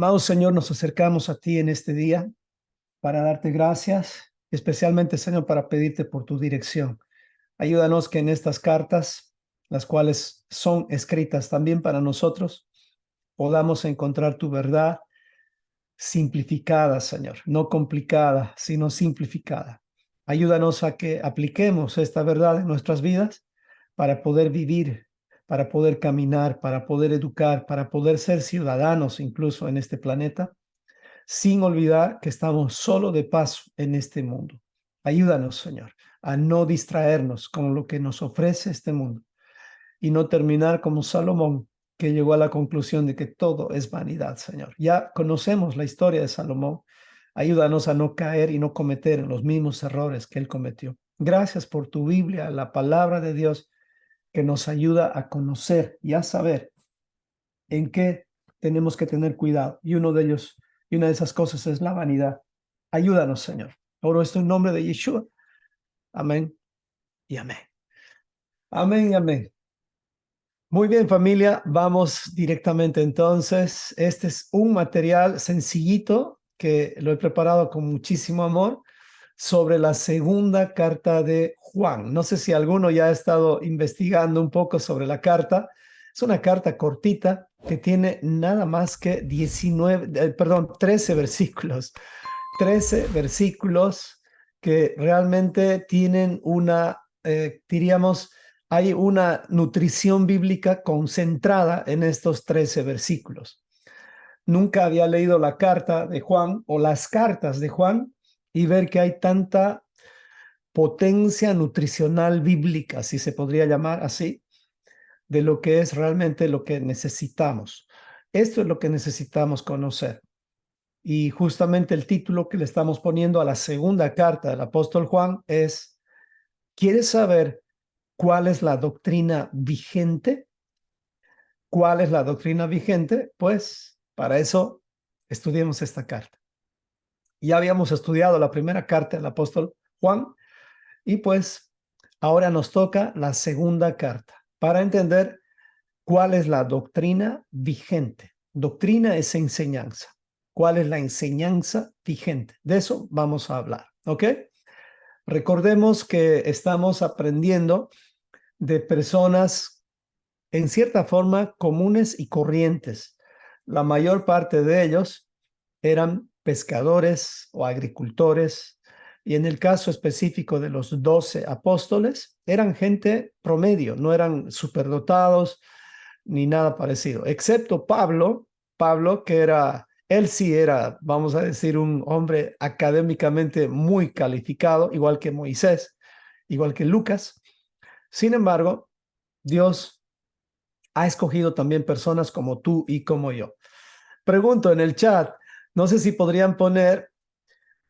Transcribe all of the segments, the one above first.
Amado Señor, nos acercamos a ti en este día para darte gracias, especialmente, Señor, para pedirte por tu dirección. Ayúdanos que en estas cartas, las cuales son escritas también para nosotros, podamos encontrar tu verdad simplificada, Señor, no complicada, sino simplificada. Ayúdanos a que apliquemos esta verdad en nuestras vidas para poder vivir, para poder caminar, para poder educar, para poder ser ciudadanos incluso en este planeta, sin olvidar que estamos solo de paso en este mundo. Ayúdanos, Señor, a no distraernos con lo que nos ofrece este mundo y no terminar como Salomón, que llegó a la conclusión de que todo es vanidad, Señor. Ya conocemos la historia de Salomón. Ayúdanos a no caer y no cometer los mismos errores que él cometió. Gracias por tu Biblia, la palabra de Dios, que nos ayuda a conocer y a saber en qué tenemos que tener cuidado. Y una de esas cosas es la vanidad. Ayúdanos, Señor. Oro esto en nombre de Yeshua. Amén y amén. Amén y amén. Muy bien, familia, vamos directamente entonces. Este es un material sencillito que lo he preparado con muchísimo amor sobre la segunda carta de Juan. No sé si alguno ya ha estado investigando un poco sobre la carta. Es una carta cortita que tiene nada más que 13 versículos. 13 versículos que realmente tienen diríamos, hay una nutrición bíblica concentrada en estos 13 versículos. Nunca había leído la carta de Juan o las cartas de Juan y ver que hay tanta potencia nutricional bíblica, si se podría llamar así, de lo que es realmente lo que necesitamos. Esto es lo que necesitamos conocer. Y justamente el título que le estamos poniendo a la segunda carta del apóstol Juan es: ¿quieres saber cuál es la doctrina vigente? ¿Cuál es la doctrina vigente? Pues para eso estudiemos esta carta. Ya habíamos estudiado la primera carta del apóstol Juan y pues ahora nos toca la segunda carta para entender cuál es la doctrina vigente. Doctrina es enseñanza. ¿Cuál es la enseñanza vigente? De eso vamos a hablar, ¿ok? Recordemos que estamos aprendiendo de personas en cierta forma comunes y corrientes. La mayor parte de ellos eran pescadores o agricultores, y en el caso específico de los 12 apóstoles, eran gente promedio, no eran superdotados ni nada parecido, excepto Pablo, él sí era, vamos a decir, un hombre académicamente muy calificado, igual que Moisés, igual que Lucas. Sin embargo, Dios ha escogido también personas como tú y como yo. Pregunto en el chat, no sé si podrían poner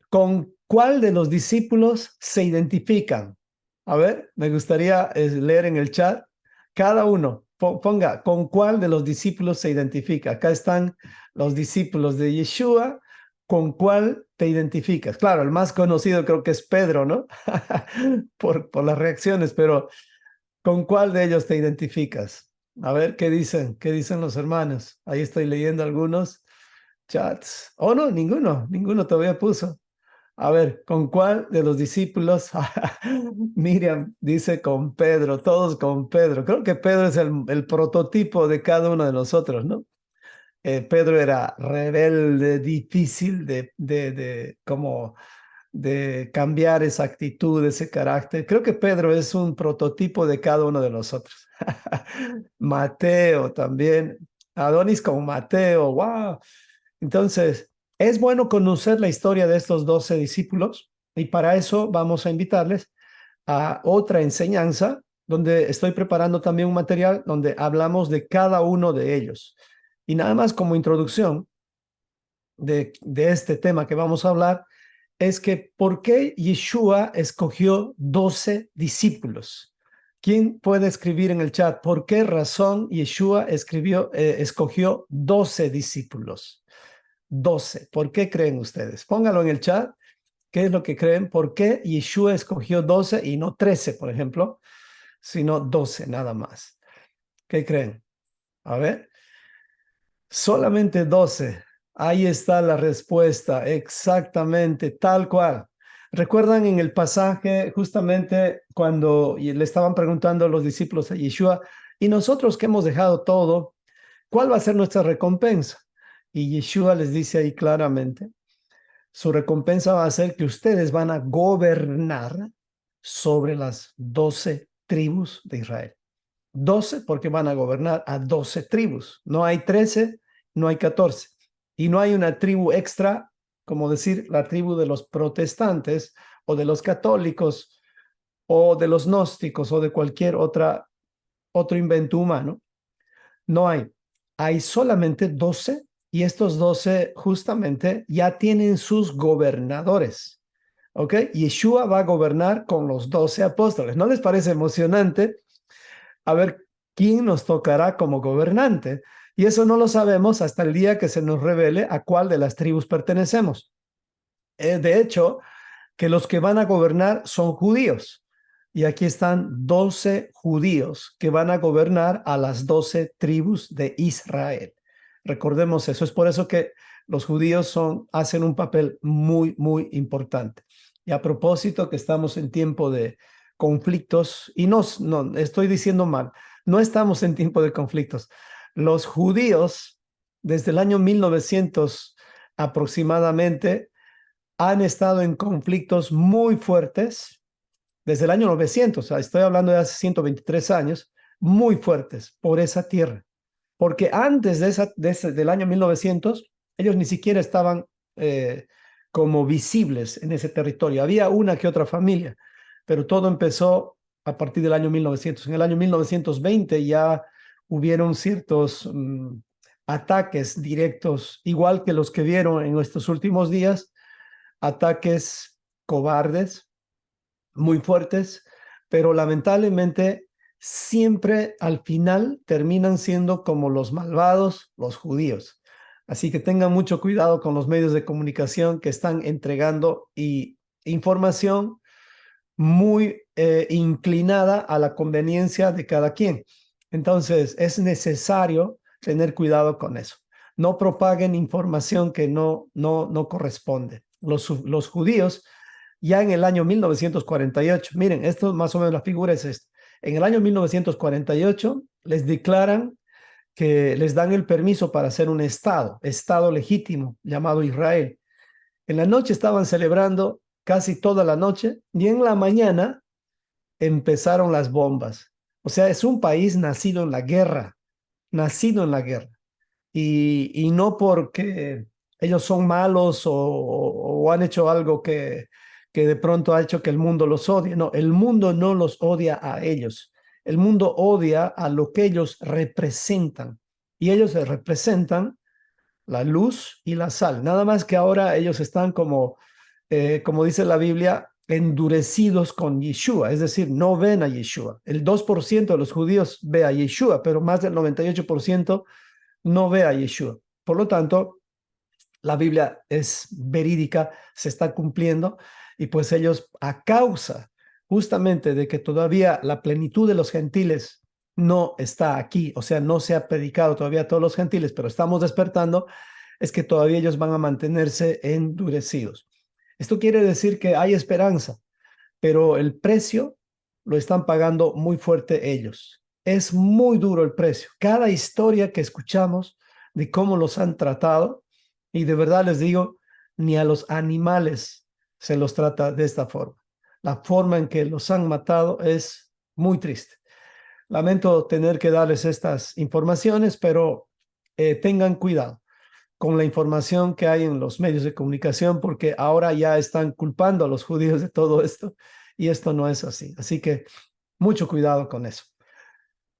con cuál de los discípulos se identifican. A ver, me gustaría leer en el chat. Cada uno ponga con cuál de los discípulos se identifica. Acá están los discípulos de Yeshua. ¿Con cuál te identificas? Claro, el más conocido creo que es Pedro, ¿no? por las reacciones, pero ¿con cuál de ellos te identificas? A ver, ¿qué dicen los hermanos? Ahí estoy leyendo algunos chats. Oh, no, ninguno todavía puso. A ver, ¿con cuál de los discípulos? Miriam dice con Pedro, todos con Pedro. Creo que Pedro es el prototipo de cada uno de nosotros, ¿no? Pedro era rebelde, difícil como de cambiar esa actitud, ese carácter. Creo que Pedro es un prototipo de cada uno de nosotros. Mateo también, Adonis con Mateo, wow. Entonces, es bueno conocer la historia de estos 12 discípulos y para eso vamos a invitarles a otra enseñanza donde estoy preparando también un material donde hablamos de cada uno de ellos. Y nada más como introducción de este tema que vamos a hablar, es que ¿por qué Yeshua escogió 12 discípulos? ¿Quién puede escribir en el chat por qué razón Yeshua escogió 12 discípulos? 12. ¿Por qué creen ustedes? Póngalo en el chat. ¿Qué es lo que creen? ¿Por qué Yeshua escogió 12 y no 13, por ejemplo, sino 12 nada más? ¿Qué creen? A ver. Solamente 12. Ahí está la respuesta, exactamente, tal cual. ¿Recuerdan en el pasaje justamente cuando le estaban preguntando a los discípulos a Yeshua, y nosotros que hemos dejado todo, ¿cuál va a ser nuestra recompensa? Y Yeshua les dice ahí claramente, su recompensa va a ser que ustedes van a gobernar sobre las 12 tribus de Israel. 12 porque van a gobernar a 12 tribus. No hay 13, no hay 14. Y no hay una tribu extra, como decir la tribu de los protestantes o de los católicos o de los gnósticos o de cualquier otro invento humano. No hay. Hay solamente 12 y estos 12 justamente ya tienen sus gobernadores. ¿Ok? Yeshua va a gobernar con los 12 apóstoles. ¿No les parece emocionante? A ver quién nos tocará como gobernante. Y eso no lo sabemos hasta el día que se nos revele a cuál de las tribus pertenecemos. De hecho, que los que van a gobernar son judíos. Y aquí están 12 judíos que van a gobernar a las 12 tribus de Israel. Recordemos eso. Es por eso que los judíos hacen un papel muy, muy importante. Y a propósito que estamos en tiempo de conflictos, y no estoy diciendo mal, no estamos en tiempo de conflictos. Los judíos, desde el año 1900 aproximadamente, han estado en conflictos muy fuertes desde el año 900, o sea, estoy hablando de hace 123 años, muy fuertes por esa tierra. Porque antes del año 1900, ellos ni siquiera estaban como visibles en ese territorio. Había una que otra familia, pero todo empezó a partir del año 1900. En el año 1920 ya hubieron ciertos ataques directos, igual que los que vieron en estos últimos días, ataques cobardes, muy fuertes, pero lamentablemente siempre al final terminan siendo como los malvados, los judíos. Así que tengan mucho cuidado con los medios de comunicación que están entregando información muy inclinada a la conveniencia de cada quien. Entonces, es necesario tener cuidado con eso. No propaguen información que no corresponde. Los judíos, ya en el año 1948, miren, esto más o menos la figura es esta. En el año 1948 les declaran que les dan el permiso para hacer un estado legítimo llamado Israel. En la noche estaban celebrando casi toda la noche y en la mañana empezaron las bombas. O sea, es un país nacido en la guerra, nacido en la guerra. Y no porque ellos son malos o han hecho algo que de pronto ha hecho que el mundo los odie. No, el mundo no los odia a ellos. El mundo odia a lo que ellos representan. Y ellos representan la luz y la sal. Nada más que ahora ellos están como dice la Biblia, endurecidos con Yeshua, es decir, no ven a Yeshua. El 2% de los judíos ve a Yeshua, pero más del 98% no ve a Yeshua. Por lo tanto, la Biblia es verídica, se está cumpliendo, y pues ellos, a causa justamente de que todavía la plenitud de los gentiles no está aquí, o sea, no se ha predicado todavía a todos los gentiles, pero estamos despertando, es que todavía ellos van a mantenerse endurecidos. Esto quiere decir que hay esperanza, pero el precio lo están pagando muy fuerte ellos. Es muy duro el precio. Cada historia que escuchamos de cómo los han tratado, y de verdad les digo, ni a los animales se los trata de esta forma. La forma en que los han matado es muy triste. Lamento tener que darles estas informaciones, pero tengan cuidado con la información que hay en los medios de comunicación, porque ahora ya están culpando a los judíos de todo esto, y esto no es así. Así que mucho cuidado con eso.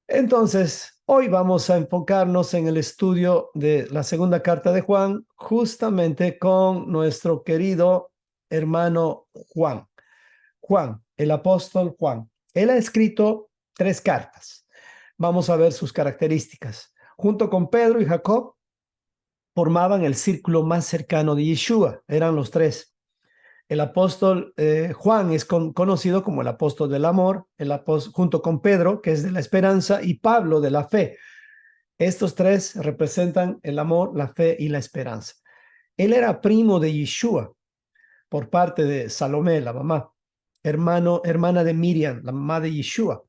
Entonces, hoy vamos a enfocarnos en el estudio de la segunda carta de Juan, justamente con nuestro querido hermano Juan. Juan, el apóstol Juan. Él ha escrito 3 cartas. Vamos a ver sus características. Junto con Pedro y Jacob, formaban el círculo más cercano de Yeshua, eran los 3. El apóstol Juan es conocido como el apóstol del amor, junto con Pedro, que es de la esperanza, y Pablo de la fe. Estos 3 representan el amor, la fe y la esperanza. Él era primo de Yeshua por parte de Salomé, la mamá, hermana de Miriam, la mamá de Yeshua.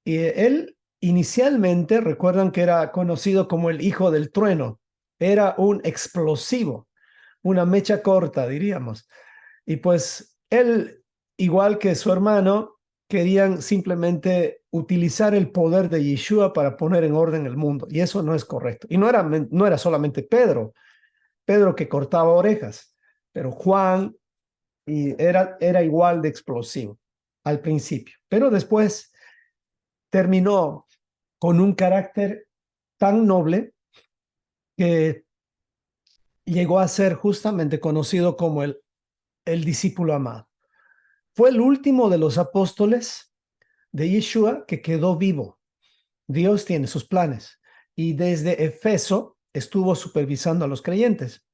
Y él inicialmente, recuerdan que era conocido como el hijo del trueno, era un explosivo, una mecha corta, diríamos. Y pues él, igual que su hermano, querían simplemente utilizar el poder de Yeshua para poner en orden el mundo. Y eso no es correcto. Y no era solamente Pedro que cortaba orejas, pero Juan y era igual de explosivo al principio. Pero después terminó con un carácter tan noble que llegó a ser justamente conocido como el discípulo amado. Fue el último de los apóstoles de Yeshua que quedó vivo. Dios tiene sus planes y desde Efeso estuvo supervisando a los creyentes.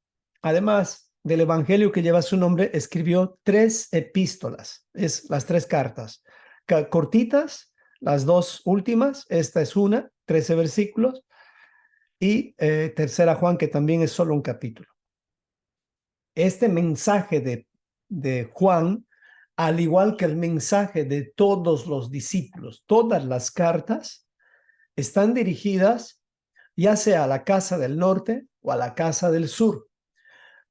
Además del evangelio que lleva su nombre, escribió 3 epístolas, es las 3 cartas, cortitas, las 2 últimas, esta es una, 13 versículos, y tercera Juan, que también es solo un capítulo. Este mensaje de Juan, al igual que el mensaje de todos los discípulos, todas las cartas, están dirigidas ya sea a la casa del norte o a la casa del sur,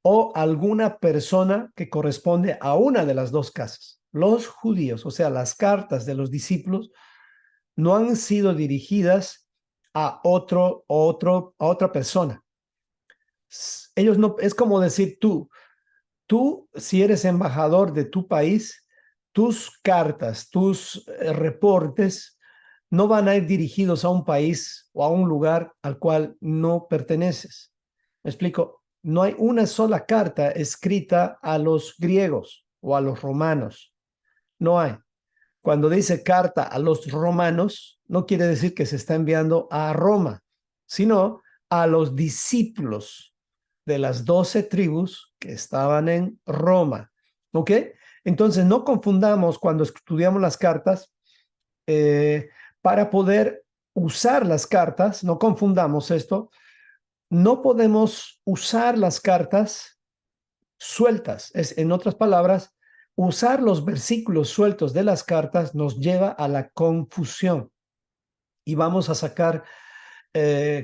o alguna persona que corresponde a una de las dos casas. Los judíos, o sea, las cartas de los discípulos, no han sido dirigidas a otra persona. Ellos no, es como decir tú, si eres embajador de tu país, tus cartas, tus reportes no van a ir dirigidos a un país o a un lugar al cual no perteneces. ¿Me explico? No hay una sola carta escrita a los griegos o a los romanos. No hay. Cuando dice carta a los romanos, no quiere decir que se está enviando a Roma, sino a los discípulos de las 12 tribus que estaban en Roma. ¿Ok? Entonces, no confundamos cuando estudiamos las cartas, para poder usar las cartas, no confundamos esto, no podemos usar las cartas sueltas. En otras palabras, usar los versículos sueltos de las cartas nos lleva a la confusión y vamos a sacar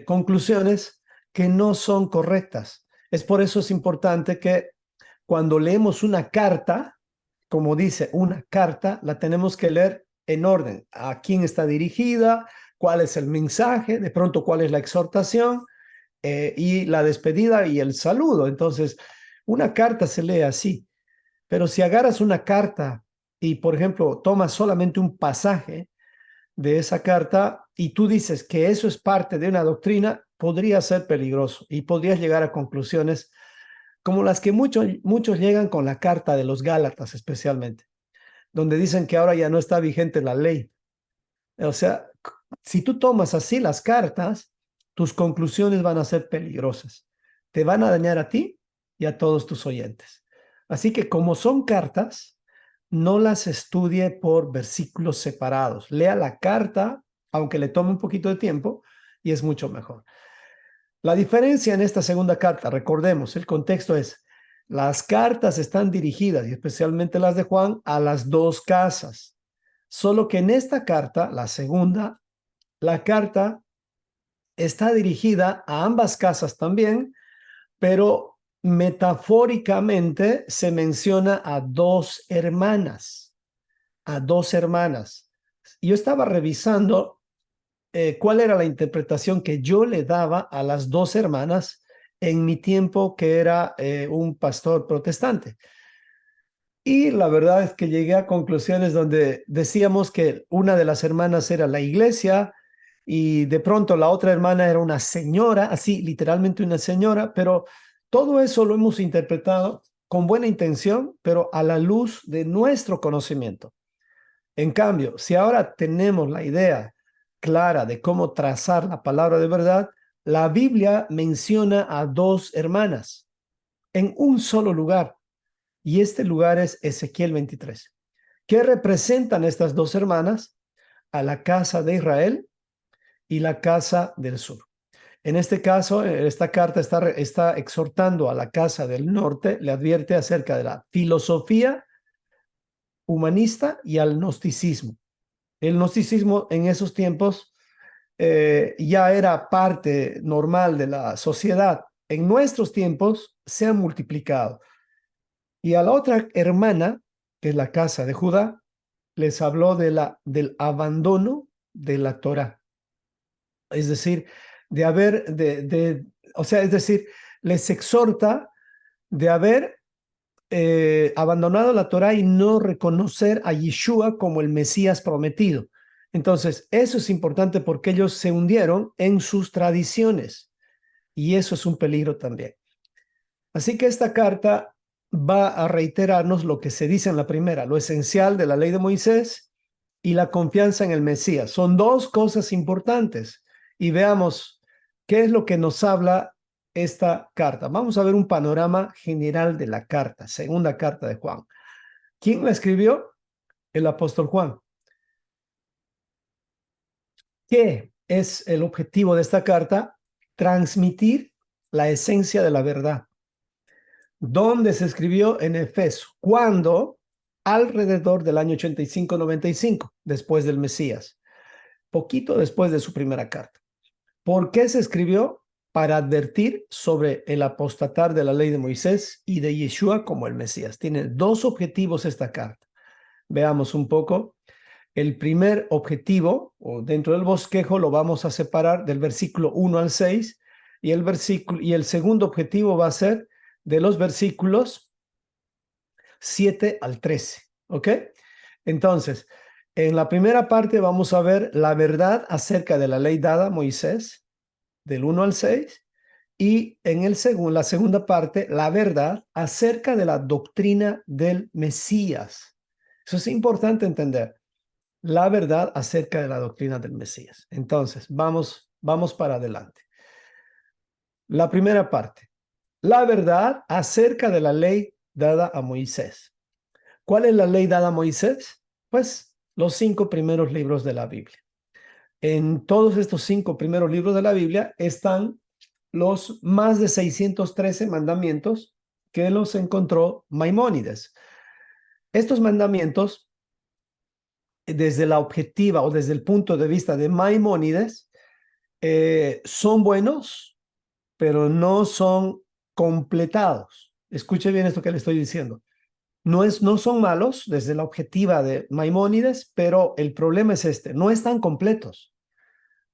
conclusiones que no son correctas. Es por eso es importante que cuando leemos una carta, como dice una carta, la tenemos que leer en orden. ¿A quién está dirigida? ¿Cuál es el mensaje? De pronto, ¿cuál es la exhortación? Y la despedida y el saludo. Entonces, una carta se lee así. Pero si agarras una carta y, por ejemplo, tomas solamente un pasaje de esa carta y tú dices que eso es parte de una doctrina, podría ser peligroso y podrías llegar a conclusiones como las que muchos llegan con la carta de los Gálatas especialmente, donde dicen que ahora ya no está vigente la ley. O sea, si tú tomas así las cartas, tus conclusiones van a ser peligrosas. Te van a dañar a ti y a todos tus oyentes. Así que como son cartas, no las estudie por versículos separados. Lea la carta, aunque le tome un poquito de tiempo, y es mucho mejor. La diferencia en esta segunda carta, recordemos, el contexto es, las cartas están dirigidas, y especialmente las de Juan, a las 2 casas. Solo que en esta carta, la segunda, la carta está dirigida a ambas casas también, pero metafóricamente se menciona a 2 hermanas, a 2 hermanas. Yo estaba revisando cuál era la interpretación que yo le daba a las 2 hermanas en mi tiempo que era un pastor protestante. Y la verdad es que llegué a conclusiones donde decíamos que una de las hermanas era la iglesia y de pronto la otra hermana era una señora, así literalmente una señora, pero todo eso lo hemos interpretado con buena intención, pero a la luz de nuestro conocimiento. En cambio, si ahora tenemos la idea clara de cómo trazar la palabra de verdad, la Biblia menciona a 2 hermanas en un solo lugar. Y este lugar es Ezequiel 23. ¿Qué representan estas 2 hermanas? A la casa de Israel y la casa del sur. En este caso, esta carta está exhortando a la casa del norte, le advierte acerca de la filosofía humanista y al gnosticismo. El gnosticismo en esos tiempos ya era parte normal de la sociedad. En nuestros tiempos se ha multiplicado. Y a la otra hermana, que es la casa de Judá, les habló del abandono de la Torá. Es decir, es decir, les exhorta de haber abandonado la Torá y no reconocer a Yeshua como el Mesías prometido. Entonces, eso es importante porque ellos se hundieron en sus tradiciones y eso es un peligro también. Así que esta carta va a reiterarnos lo que se dice en la primera, lo esencial de la ley de Moisés y la confianza en el Mesías. Son dos cosas importantes y veamos qué es lo que nos habla esta carta. Vamos a ver un panorama general de la carta, segunda carta de Juan. ¿Quién la escribió? El apóstol Juan. ¿Qué es el objetivo de esta carta? Transmitir la esencia de la verdad. ¿Dónde se escribió? En Efeso. ¿Cuándo? Alrededor del año 85-95, después del Mesías, poquito después de su primera carta. ¿Por qué se escribió? Para advertir sobre el apostatar de la ley de Moisés y de Yeshua como el Mesías. Tiene dos objetivos esta carta. Veamos un poco. El primer objetivo, o dentro del bosquejo, lo vamos a separar del versículo 1 al 6, y el segundo objetivo va a ser de los versículos 7 al 13. ¿Ok? Entonces, en la primera parte vamos a ver la verdad acerca de la ley dada a Moisés, del 1 al 6, y en la segunda parte, la verdad acerca de la doctrina del Mesías. Eso es importante entender, la verdad acerca de la doctrina del Mesías. Entonces, vamos para adelante. La primera parte, la verdad acerca de la ley dada a Moisés. ¿Cuál es la ley dada a Moisés? Pues los 5 primeros libros de la Biblia. En todos estos 5 primeros libros de la Biblia están los más de 613 mandamientos que los encontró Maimónides. Estos mandamientos, desde la objetiva o desde el punto de vista de Maimónides, son buenos, pero no son completados. Escuche bien esto que le estoy diciendo. No son malos desde la objetiva de Maimónides, pero el problema es este, no están completos,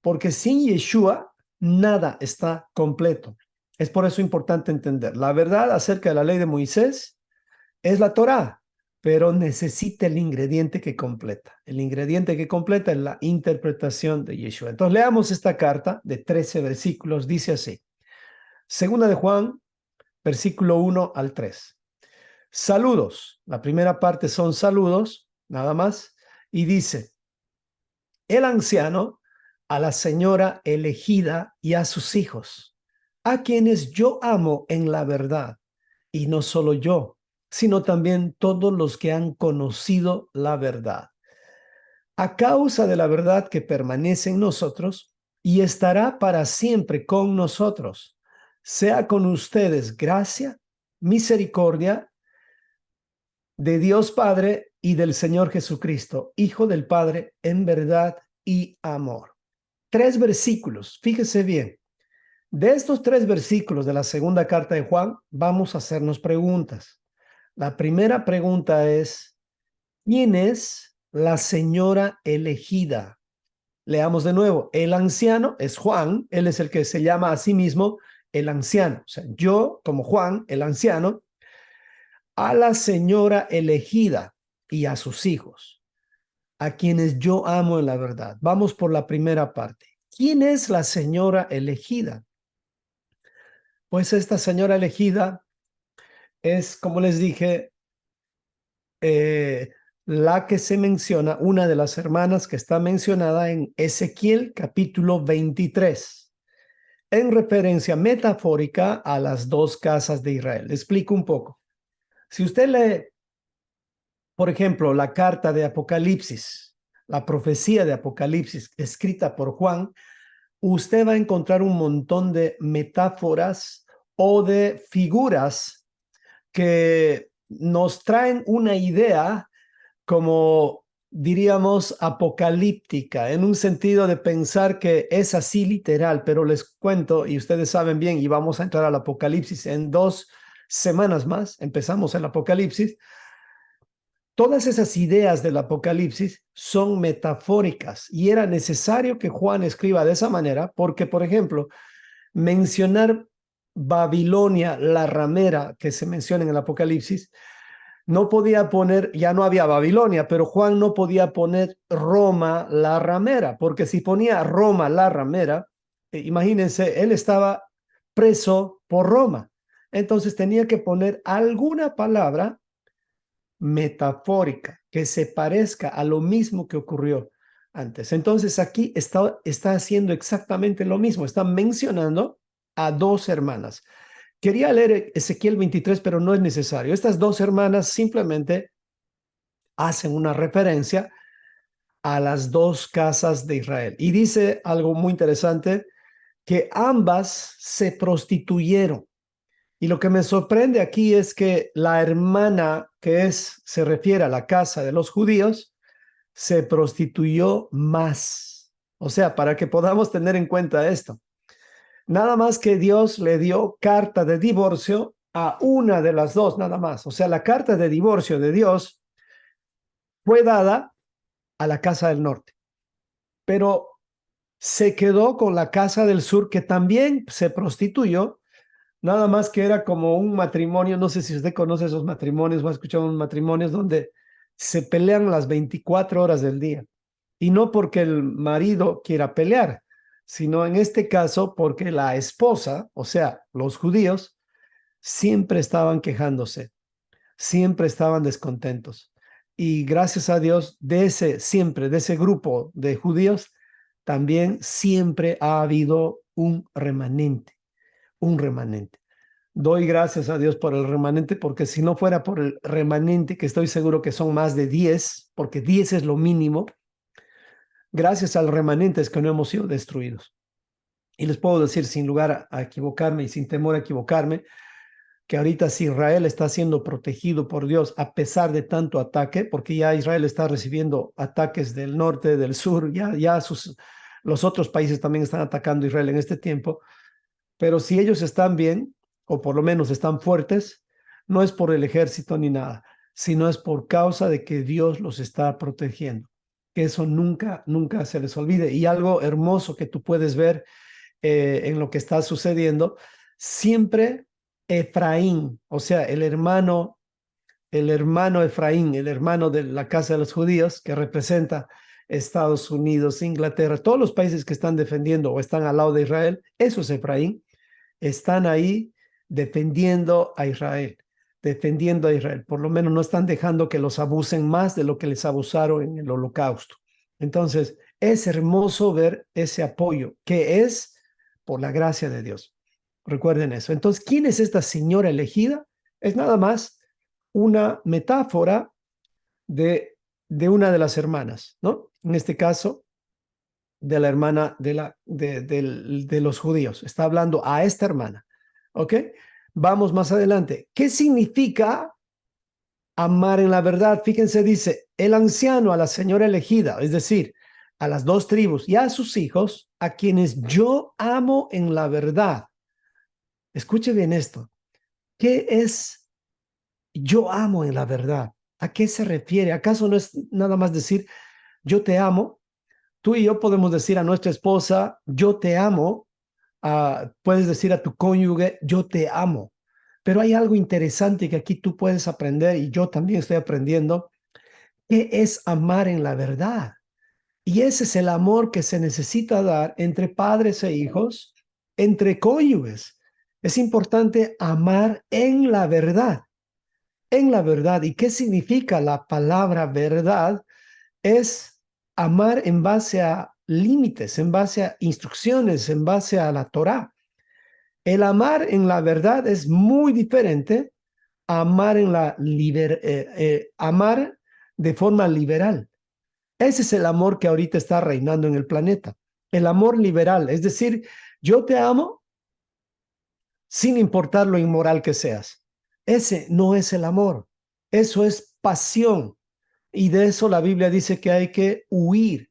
porque sin Yeshua nada está completo. Es por eso importante entender. La verdad acerca de la ley de Moisés es la Torá, pero necesita el ingrediente que completa. El ingrediente que completa es la interpretación de Yeshua. Entonces leamos esta carta de 13 versículos, dice así. Segunda de Juan, versículo 1 al 3. Saludos. La primera parte son saludos, nada más. Y dice, el anciano a la señora elegida y a sus hijos, a quienes yo amo en la verdad, y no solo yo, sino también todos los que han conocido la verdad. A causa de la verdad que permanece en nosotros y estará para siempre con nosotros, sea con ustedes gracia, misericordia de Dios Padre y del Señor Jesucristo, Hijo del Padre, en verdad y amor. 3 versículos, fíjese bien. De estos 3 versículos de la segunda carta de Juan, vamos a hacernos preguntas. La primera pregunta es, ¿quién es la señora elegida? Leamos de nuevo, el anciano es Juan, él es el que se llama a sí mismo el anciano. O sea, yo como Juan, el anciano, a la señora elegida y a sus hijos, a quienes yo amo en la verdad. Vamos por la primera parte. ¿Quién es la señora elegida? Pues esta señora elegida es, como les dije, la que se menciona, una de las hermanas que está mencionada en Ezequiel capítulo 23, en referencia metafórica a las 2 casas de Israel. Le explico un poco. Si usted lee, por ejemplo, la carta de Apocalipsis, la profecía de Apocalipsis escrita por Juan, usted va a encontrar un montón de metáforas o de figuras que nos traen una idea como diríamos apocalíptica, en un sentido de pensar que es así literal, pero les cuento, y ustedes saben bien, y vamos a entrar al Apocalipsis en 2 semanas más, empezamos el Apocalipsis. Todas esas ideas del Apocalipsis son metafóricas y era necesario que Juan escriba de esa manera porque, por ejemplo, mencionar Babilonia, la ramera que se menciona en el Apocalipsis, no podía poner, ya no había Babilonia, pero Juan no podía poner Roma, la ramera, porque si ponía Roma, la ramera, imagínense, él estaba preso por Roma. Entonces tenía que poner alguna palabra metafórica que se parezca a lo mismo que ocurrió antes. Entonces aquí está haciendo exactamente lo mismo, está mencionando a 2 hermanas. Quería leer Ezequiel 23, pero no es necesario. Estas 2 hermanas simplemente hacen una referencia a las 2 casas de Israel. Y dice algo muy interesante, que ambas se prostituyeron. Y lo que me sorprende aquí es que la hermana se refiere a la casa de los judíos, se prostituyó más. O sea, para que podamos tener en cuenta esto. Nada más que Dios le dio carta de divorcio a una de las 2, nada más. O sea, la carta de divorcio de Dios fue dada a la casa del norte, pero se quedó con la casa del sur que también se prostituyó. Nada más que era como un matrimonio, no sé si usted conoce esos matrimonios o ha escuchado unos matrimonios donde se pelean las 24 horas del día. Y no porque el marido quiera pelear, sino en este caso porque la esposa, o sea, los judíos, siempre estaban quejándose, siempre estaban descontentos. Y gracias a Dios, de ese grupo de judíos, también siempre ha habido un remanente, un remanente. Doy gracias a Dios por el remanente, porque si no fuera por el remanente, que estoy seguro que son más de 10, porque 10 es lo mínimo, gracias al remanente es que no hemos sido destruidos. Y les puedo decir sin lugar a equivocarme y sin temor a equivocarme, que ahorita si Israel está siendo protegido por Dios a pesar de tanto ataque, porque ya Israel está recibiendo ataques del norte, del sur, los otros países también están atacando a Israel en este tiempo, pero si ellos están bien, o por lo menos están fuertes, no es por el ejército ni nada, sino es por causa de que Dios los está protegiendo. Que eso nunca, nunca se les olvide. Y algo hermoso que tú puedes ver en lo que está sucediendo, siempre Efraín, o sea, el hermano Efraín, el hermano de la casa de los judíos, que representa Estados Unidos, Inglaterra, todos los países que están defendiendo o están al lado de Israel, eso es Efraín, están ahí defendiendo a Israel, defendiendo a Israel. Por lo menos no están dejando que los abusen más de lo que les abusaron en el Holocausto. Entonces, es hermoso ver ese apoyo que es por la gracia de Dios. Recuerden eso. Entonces, ¿quién es esta señora elegida? Es nada más una metáfora de una de las hermanas, ¿no? En este caso, de la hermana de los judíos. Está hablando a esta hermana. ¿Ok? Vamos más adelante. ¿Qué significa amar en la verdad? Fíjense, dice, el anciano a la señora elegida, es decir, a las 2 tribus y a sus hijos, a quienes yo amo en la verdad. Escuche bien esto. ¿Qué es yo amo en la verdad? ¿A qué se refiere? ¿Acaso no es nada más decir yo te amo? Tú y yo podemos decir a nuestra esposa, yo te amo. Puedes decir a tu cónyuge, yo te amo. Pero hay algo interesante que aquí tú puedes aprender y yo también estoy aprendiendo, que es amar en la verdad. Y ese es el amor que se necesita dar entre padres e hijos, entre cónyuges. Es importante amar en la verdad, en la verdad. ¿Y qué significa la palabra verdad? Es amar en base a límites, en base a instrucciones, en base a la Torá. El amar en la verdad es muy diferente a amar amar de forma liberal. Ese es el amor que ahorita está reinando en el planeta. el amor liberal, es decir, yo te amo sin importar lo inmoral que seas. Ese no es el amor, eso es pasión. Y de eso la Biblia dice que hay que huir.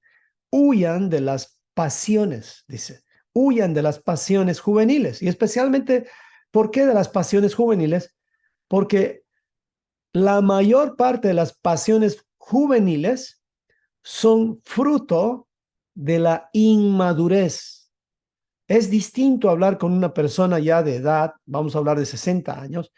Huyan de las pasiones, dice. Huyan de las pasiones juveniles. Y especialmente, ¿por qué de las pasiones juveniles? Porque la mayor parte de las pasiones juveniles son fruto de la inmadurez. Es distinto hablar con una persona ya de edad, vamos a hablar de 60 años,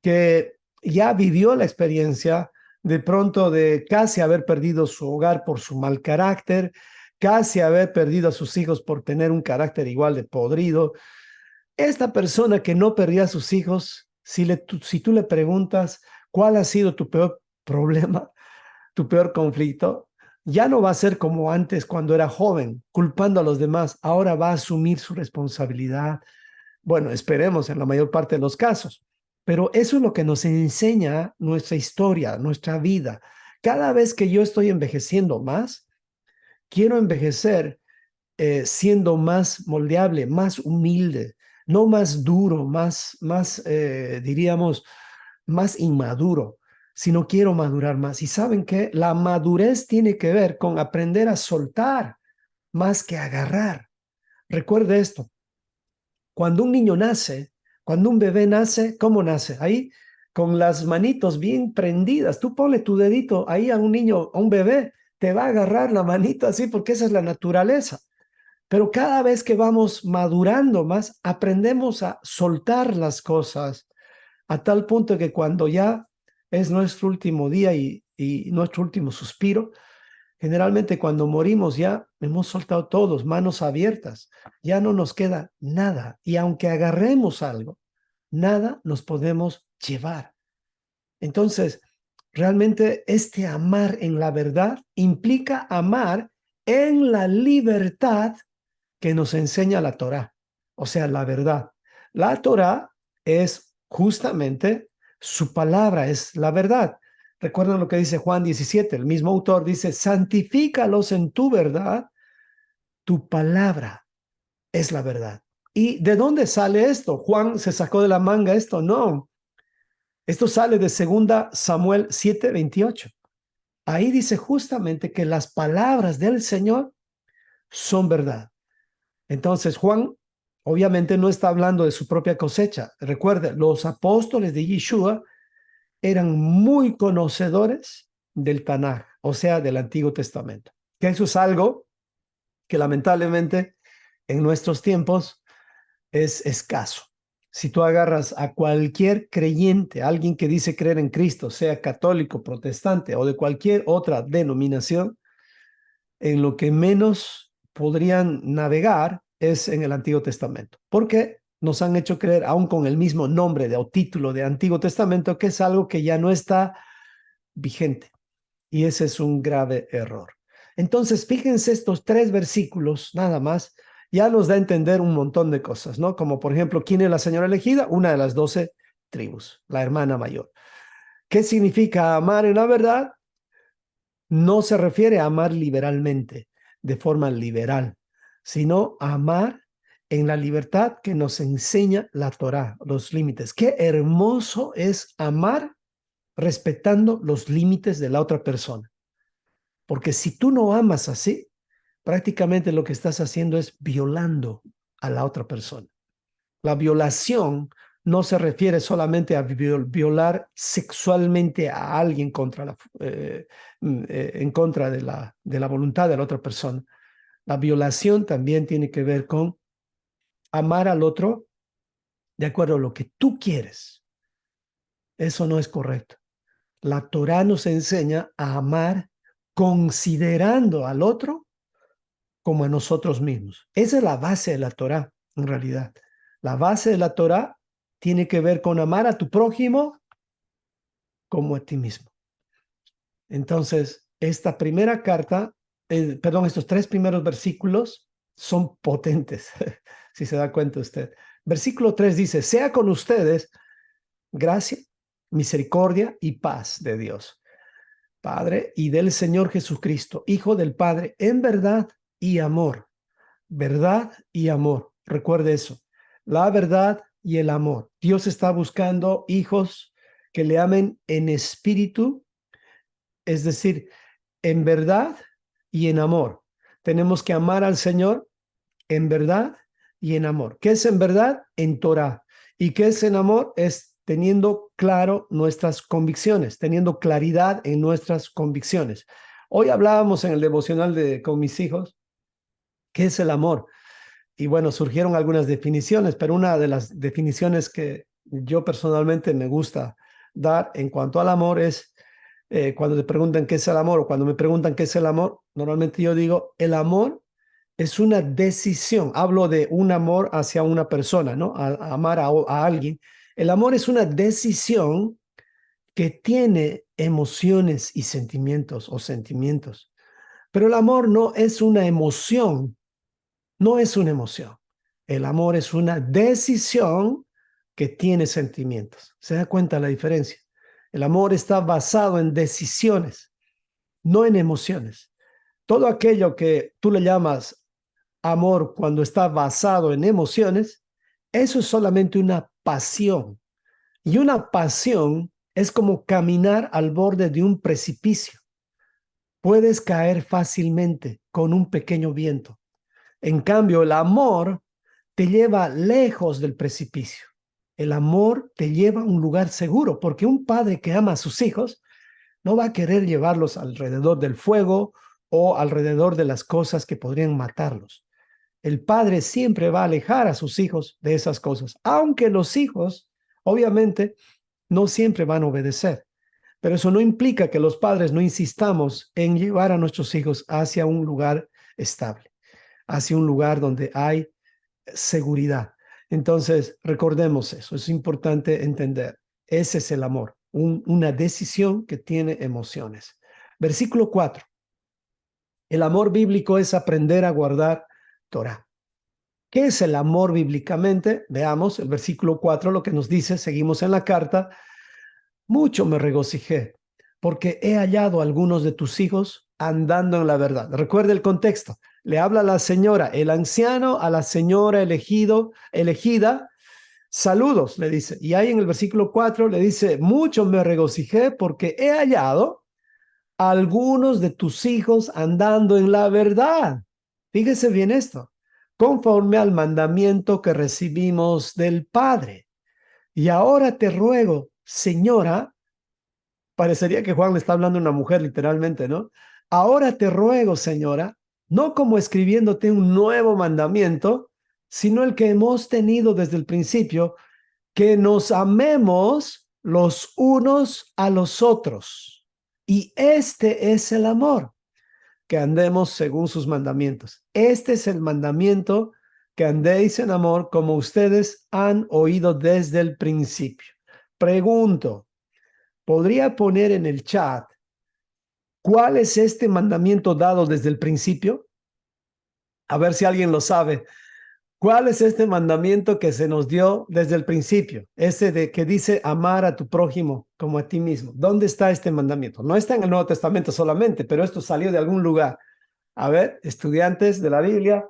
que ya vivió la experiencia de pronto de casi haber perdido su hogar por su mal carácter, casi haber perdido a sus hijos por tener un carácter igual de podrido. Esta persona que no perdía a sus hijos, si tú le preguntas cuál ha sido tu peor problema, tu peor conflicto, ya no va a ser como antes cuando era joven, culpando a los demás. Ahora va a asumir su responsabilidad. Bueno, esperemos en la mayor parte de los casos. Pero eso es lo que nos enseña nuestra historia, nuestra vida. Cada vez que yo estoy envejeciendo más, quiero envejecer siendo más moldeable, más humilde, no más duro, diríamos, más inmaduro, sino quiero madurar más. Y saben que la madurez tiene que ver con aprender a soltar más que agarrar. Recuerde esto, cuando un niño nace, cuando un bebé nace, ¿cómo nace? Ahí con las manitos bien prendidas. Tú ponle tu dedito ahí a un niño, a un bebé, te va a agarrar la manito así porque esa es la naturaleza. Pero cada vez que vamos madurando más, aprendemos a soltar las cosas a tal punto que cuando ya es nuestro último día y nuestro último suspiro, generalmente cuando morimos ya hemos soltado todos, manos abiertas, ya no nos queda nada. Y aunque agarremos algo, nada nos podemos llevar. Entonces, realmente este amar en la verdad implica amar en la libertad que nos enseña la Torá, o sea, la verdad. La Torá es justamente su palabra, es la verdad. Recuerdan lo que dice Juan 17, el mismo autor dice, santifícalos en tu verdad, tu palabra es la verdad. ¿Y de dónde sale esto? ¿Juan se sacó de la manga esto? No, esto sale de 2 Samuel 7:28. Ahí dice justamente que las palabras del Señor son verdad. Entonces, Juan obviamente no está hablando de su propia cosecha. Recuerde, los apóstoles de Yeshua eran muy conocedores del Tanaj, o sea, del Antiguo Testamento. Que eso es algo que lamentablemente en nuestros tiempos es escaso. Si tú agarras a cualquier creyente, alguien que dice creer en Cristo, sea católico, protestante o de cualquier otra denominación, en lo que menos podrían navegar es en el Antiguo Testamento, porque nos han hecho creer, aún con el mismo nombre o título de Antiguo Testamento, que es algo que ya no está vigente. Y ese es un grave error. Entonces, fíjense estos 3 versículos nada más, ya nos da a entender un montón de cosas, ¿no? Como por ejemplo, ¿quién es la señora elegida? Una de las 12 tribus, la hermana mayor. ¿Qué significa amar en la verdad? No se refiere a amar liberalmente, de forma liberal, sino a amar en la libertad que nos enseña la Torá, los límites. Qué hermoso es amar respetando los límites de la otra persona. Porque si tú no amas así, prácticamente lo que estás haciendo es violando a la otra persona. La violación no se refiere solamente a violar sexualmente a alguien en contra de la voluntad de la otra persona. La violación también tiene que ver con amar al otro de acuerdo a lo que tú quieres. Eso no es correcto. La Torá nos enseña a amar considerando al otro como a nosotros mismos. Esa es la base de la Torá, en realidad. La base de la Torá tiene que ver con amar a tu prójimo como a ti mismo. Entonces, esta primera carta, estos 3 primeros versículos son potentes, si se da cuenta usted. Versículo 3 dice, sea con ustedes gracia, misericordia y paz de Dios, Padre, y del Señor Jesucristo, Hijo del Padre, en verdad y amor. verdad y amor. Recuerde eso. La verdad y el amor. Dios está buscando hijos que le amen en espíritu, es decir, en verdad y en amor. Tenemos que amar al Señor en verdad y en amor. ¿Qué es en verdad? En Torah. ¿Y qué es en amor? Es teniendo claro nuestras convicciones, teniendo claridad en nuestras convicciones. Hoy hablábamos en el devocional con mis hijos, ¿qué es el amor? Y bueno, surgieron algunas definiciones, pero una de las definiciones que yo personalmente me gusta dar en cuanto al amor es cuando te preguntan qué es el amor o cuando me preguntan qué es el amor, normalmente yo digo, el amor es una decisión. Hablo de un amor hacia una persona, ¿no? A amar a alguien. El amor es una decisión que tiene emociones y sentimientos o sentimientos. Pero el amor no es una emoción, no es una emoción. El amor es una decisión que tiene sentimientos. ¿Se da cuenta la diferencia? El amor está basado en decisiones, no en emociones. Todo aquello que tú le llamas amor cuando está basado en emociones, eso es solamente una pasión. Y una pasión es como caminar al borde de un precipicio. Puedes caer fácilmente con un pequeño viento. En cambio, el amor te lleva lejos del precipicio. El amor te lleva a un lugar seguro, porque un padre que ama a sus hijos no va a querer llevarlos alrededor del fuego o alrededor de las cosas que podrían matarlos. El padre siempre va a alejar a sus hijos de esas cosas, aunque los hijos, obviamente, no siempre van a obedecer. Pero eso no implica que los padres no insistamos en llevar a nuestros hijos hacia un lugar estable, hacia un lugar donde hay seguridad. Entonces, recordemos eso, es importante entender. Ese es el amor, una decisión que tiene emociones. Versículo 4. El amor bíblico es aprender a guardar Torah. ¿Qué es el amor bíblicamente? Veamos el versículo 4, lo que nos dice, seguimos en la carta. Mucho me regocijé porque he hallado a algunos de tus hijos andando en la verdad. Recuerde el contexto. Le habla a la señora, el anciano a la señora elegida. Saludos, le dice. Y ahí en el versículo 4 le dice, mucho me regocijé porque he hallado a algunos de tus hijos andando en la verdad. Fíjese bien esto, conforme al mandamiento que recibimos del Padre. Y ahora te ruego, señora, parecería que Juan le está hablando a una mujer literalmente, ¿no? Ahora te ruego, señora, no como escribiéndote un nuevo mandamiento, sino el que hemos tenido desde el principio, que nos amemos los unos a los otros. Y este es el amor, que andemos según sus mandamientos. Este es el mandamiento, que andéis en amor como ustedes han oído desde el principio. Pregunto, ¿podría poner en el chat cuál es este mandamiento dado desde el principio? A ver si alguien lo sabe. ¿Cuál es este mandamiento que se nos dio desde el principio? Ese de que dice amar a tu prójimo como a ti mismo. ¿Dónde está este mandamiento? No está en el Nuevo Testamento solamente, pero esto salió de algún lugar. A ver, estudiantes de la Biblia,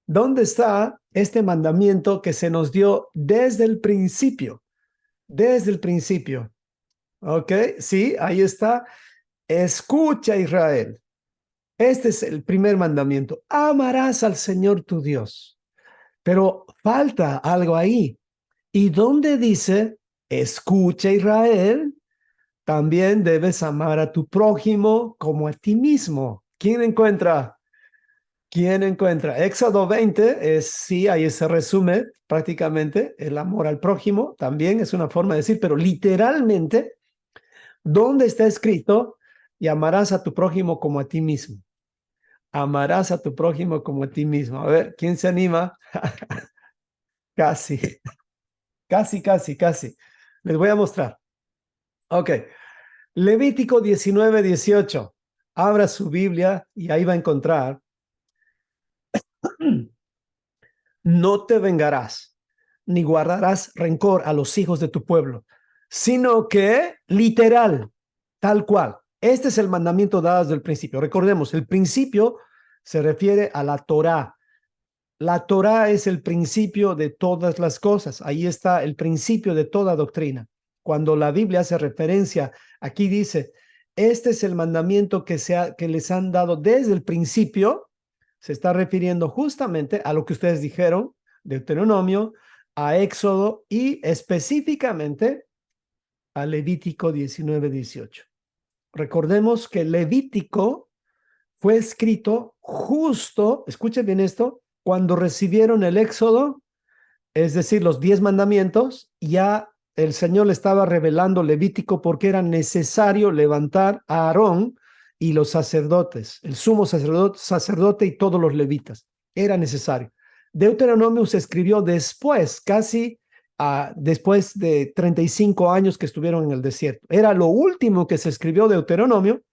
¿dónde está este mandamiento que se nos dio desde el principio? Desde el principio. ¿Ok? Sí, ahí está. Escucha, Israel. Este es el primer mandamiento. Amarás al Señor tu Dios. Pero falta algo ahí. ¿Y dónde dice, escucha, Israel? También debes amar a tu prójimo como a ti mismo. ¿Quién encuentra? ¿Quién encuentra? Éxodo 20 es, sí, ahí se resume prácticamente el amor al prójimo. También es una forma de decir, pero literalmente, ¿dónde está escrito? Y amarás a tu prójimo como a ti mismo. Amarás a tu prójimo como a ti mismo. A ver, ¿quién se anima? Casi, casi. Les voy a mostrar. Ok. Levítico 19:18. Abra su Biblia y ahí va a encontrar. No te vengarás, ni guardarás rencor a los hijos de tu pueblo, sino que literal, tal cual. Este es el mandamiento dado desde el principio. Recordemos, el principio se refiere a la Torá. La Torá es el principio de todas las cosas. Ahí está el principio de toda doctrina. Cuando la Biblia hace referencia, aquí dice, este es el mandamiento que les han dado desde el principio. Se está refiriendo justamente a lo que ustedes dijeron, Deuteronomio, a Éxodo y específicamente a Levítico 19:18. Recordemos que Levítico fue escrito justo, escuchen bien esto, cuando recibieron el Éxodo, es decir, los 10 mandamientos. Ya el Señor le estaba revelando Levítico porque era necesario levantar a Aarón y los sacerdotes, el sumo sacerdote y todos los levitas. Era necesario. Deuteronomio se escribió después, casi después de 35 años que estuvieron en el desierto. Era lo último que se escribió Deuteronomio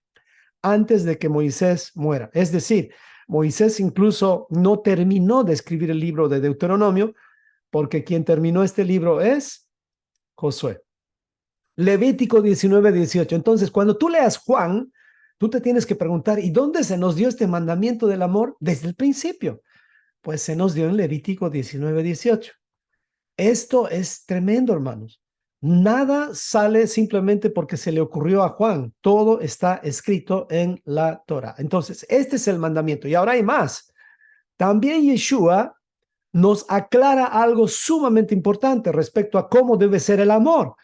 antes de que Moisés muera. Es decir, Moisés incluso no terminó de escribir el libro de Deuteronomio, porque quien terminó este libro es Josué. Levítico 19:18. Entonces, cuando tú leas Juan, tú te tienes que preguntar, ¿y dónde se nos dio este mandamiento del amor? Desde el principio. Pues se nos dio en Levítico 19:18. Esto es tremendo, hermanos. Nada sale simplemente porque se le ocurrió a Juan. Todo está escrito en la Torah. Entonces, este es el mandamiento. Y ahora hay más. También Yeshua nos aclara algo sumamente importante respecto a cómo debe ser el amor.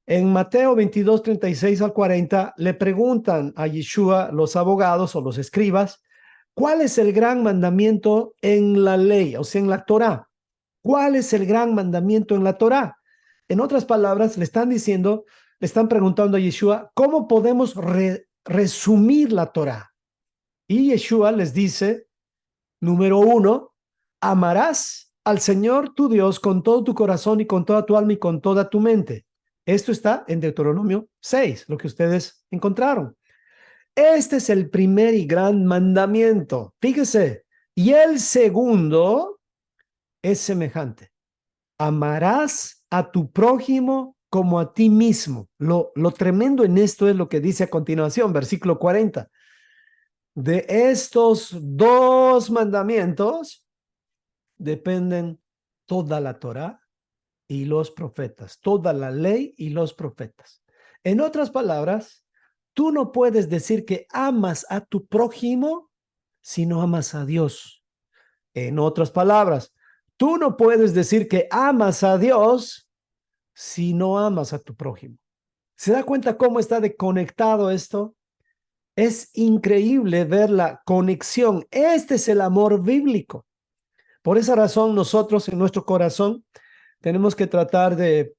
En Mateo 22:36 al 40 le preguntan a Yeshua los abogados o los escribas, ¿cuál es el gran mandamiento en la ley, o sea, en la Torá? ¿Cuál es el gran mandamiento en la Torá? En otras palabras, le están preguntando a Yeshua, ¿cómo podemos resumir la Torá? Y Yeshua les dice, número 1, amarás al Señor tu Dios con todo tu corazón y con toda tu alma y con toda tu mente. Esto está en Deuteronomio 6, lo que ustedes encontraron. Este es el primer y gran mandamiento. Fíjese. Y el segundo es semejante. Amarás a tu prójimo como a ti mismo. Lo tremendo en esto es lo que dice a continuación, versículo 40. De estos dos mandamientos dependen toda la Torá y los profetas, toda la ley y los profetas. En otras palabras, tú no puedes decir que amas a tu prójimo si no amas a Dios. En otras palabras, tú no puedes decir que amas a Dios si no amas a tu prójimo. ¿Se da cuenta cómo está desconectado esto? Es increíble ver la conexión. Este es el amor bíblico. Por esa razón, nosotros en nuestro corazón tenemos que tratar de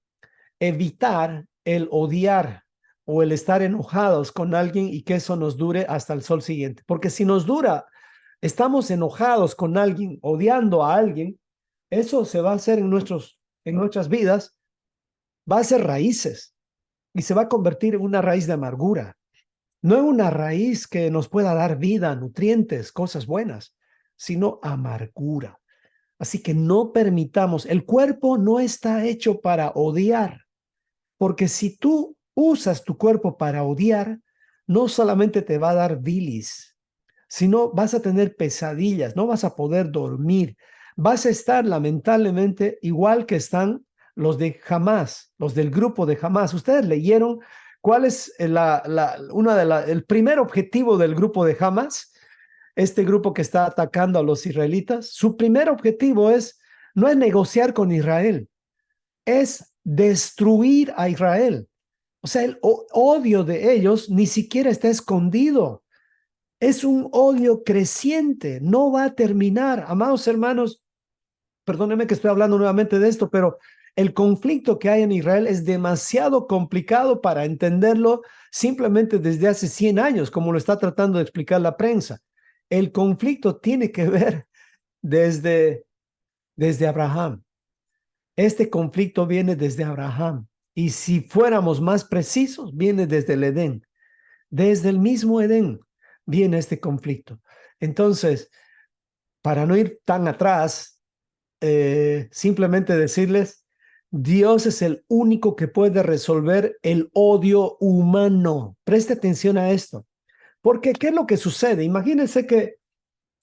evitar el odiar o el estar enojados con alguien y que eso nos dure hasta el sol siguiente. Porque si nos dura, estamos enojados con alguien, odiando a alguien, eso se va a hacer en nuestras vidas, va a ser raíces y se va a convertir en una raíz de amargura. No en una raíz que nos pueda dar vida, nutrientes, cosas buenas, sino amargura. Así que no permitamos, el cuerpo no está hecho para odiar, porque si tú usas tu cuerpo para odiar, no solamente te va a dar bilis, sino vas a tener pesadillas, no vas a poder dormir, vas a estar lamentablemente igual que están los de Hamas, los del grupo de Hamas. Ustedes leyeron cuál es el primer objetivo del grupo de Hamas, este grupo que está atacando a los israelitas. Su primer objetivo no es negociar con Israel, es destruir a Israel. O sea, el odio de ellos ni siquiera está escondido. Es un odio creciente, no va a terminar. Amados hermanos, perdónenme que estoy hablando nuevamente de esto, pero el conflicto que hay en Israel es demasiado complicado para entenderlo simplemente desde hace 100 años, como lo está tratando de explicar la prensa. El conflicto tiene que ver desde Abraham. Este conflicto viene desde Abraham. Y si fuéramos más precisos, viene desde el Edén. Desde el mismo Edén viene este conflicto. Entonces, para no ir tan atrás, simplemente decirles, Dios es el único que puede resolver el odio humano. Preste atención a esto. Porque, ¿qué es lo que sucede? Imagínense que,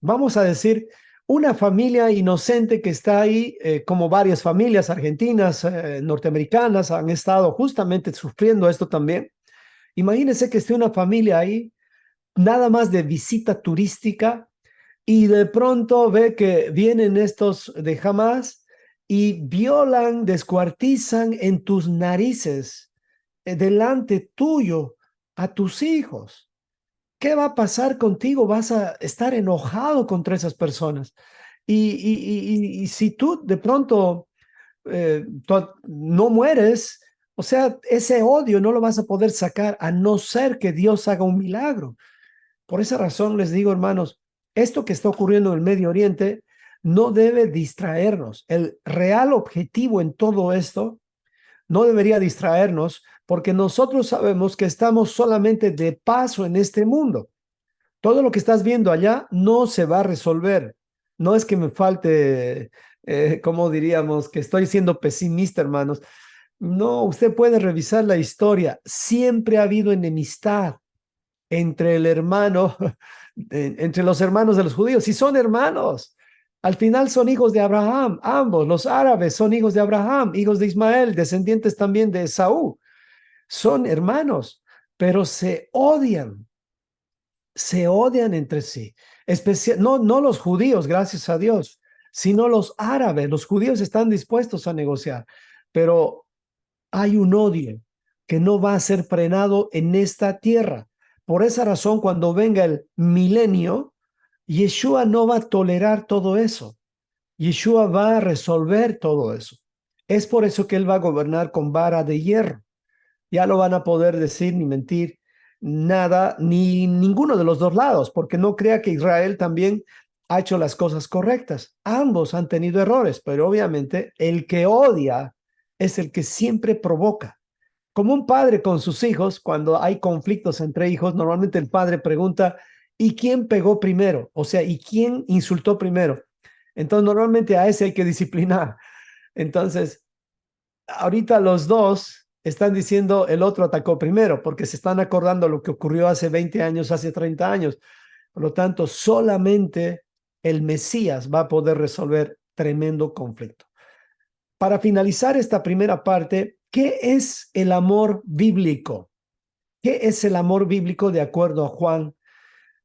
vamos a decir, una familia inocente que está ahí, como varias familias argentinas, norteamericanas, han estado justamente sufriendo esto también. Imagínense que esté una familia ahí, nada más de visita turística, y de pronto ve que vienen estos de Hamas y violan, descuartizan en tus narices, delante tuyo, a tus hijos. ¿Qué va a pasar contigo? Vas a estar enojado contra esas personas. Y si tú de pronto no mueres, o sea, ese odio no lo vas a poder sacar a no ser que Dios haga un milagro. Por esa razón les digo, hermanos, esto que está ocurriendo en el Medio Oriente no debe distraernos. El real objetivo en todo esto no debería distraernos porque nosotros sabemos que estamos solamente de paso en este mundo. Todo lo que estás viendo allá no se va a resolver. No es que me falte, como diríamos, que estoy siendo pesimista, hermanos. No, usted puede revisar la historia. Siempre ha habido enemistad entre el hermano, entre los hermanos de los judíos. Si son hermanos, al final son hijos de Abraham. Ambos, los árabes son hijos de Abraham, hijos de Ismael, descendientes también de Esaú. Son hermanos, pero se odian entre sí. No los judíos, gracias a Dios, sino los árabes. Los judíos están dispuestos a negociar, pero hay un odio que no va a ser frenado en esta tierra. Por esa razón, cuando venga el milenio, Yeshua no va a tolerar todo eso. Yeshua va a resolver todo eso. Es por eso que él va a gobernar con vara de hierro. Ya no van a poder decir ni mentir nada, ni ninguno de los dos lados, porque no crea que Israel también ha hecho las cosas correctas. Ambos han tenido errores, pero obviamente el que odia es el que siempre provoca. Como un padre con sus hijos, cuando hay conflictos entre hijos, normalmente el padre pregunta, ¿y quién pegó primero? O sea, ¿y quién insultó primero? Entonces, normalmente a ese hay que disciplinar. Entonces, ahorita los dos están diciendo el otro atacó primero, porque se están acordando lo que ocurrió hace 20 años, hace 30 años. Por lo tanto, solamente el Mesías va a poder resolver tremendo conflicto. Para finalizar esta primera parte, ¿qué es el amor bíblico? ¿Qué es el amor bíblico de acuerdo a Juan,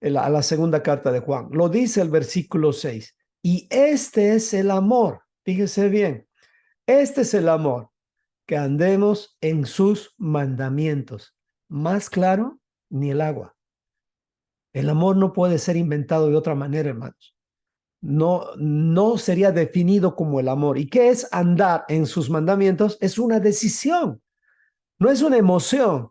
a la segunda carta de Juan? Lo dice el versículo 6. Y este es el amor. Fíjese bien, este es el amor, que andemos en sus mandamientos. Más claro, ni el agua. El amor no puede ser inventado de otra manera, hermanos. No sería definido como el amor. ¿Y qué es andar en sus mandamientos? Es una decisión, no es una emoción,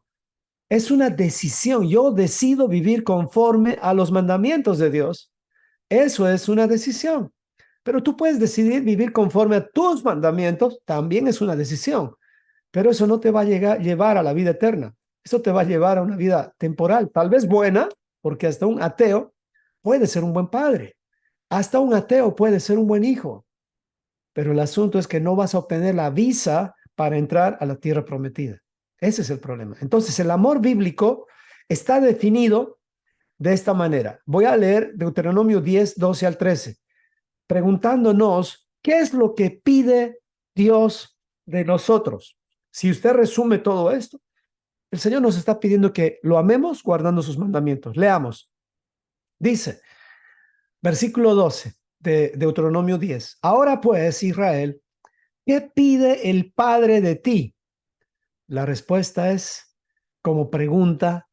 es una decisión. Yo decido vivir conforme a los mandamientos de Dios. Eso es una decisión. Pero tú puedes decidir vivir conforme a tus mandamientos, también es una decisión. Pero eso no te va a llevar a la vida eterna. Eso te va a llevar a una vida temporal, tal vez buena, porque hasta un ateo puede ser un buen padre. Hasta un ateo puede ser un buen hijo, pero el asunto es que no vas a obtener la visa para entrar a la tierra prometida. Ese es el problema. Entonces, el amor bíblico está definido de esta manera. Voy a leer Deuteronomio 10, 12 al 13, preguntándonos qué es lo que pide Dios de nosotros. Si usted resume todo esto, el Señor nos está pidiendo que lo amemos guardando sus mandamientos. Leamos. Dice, versículo 12 de Deuteronomio 10. Ahora pues, Israel, ¿qué pide el Padre de ti? La respuesta es, como pregunta,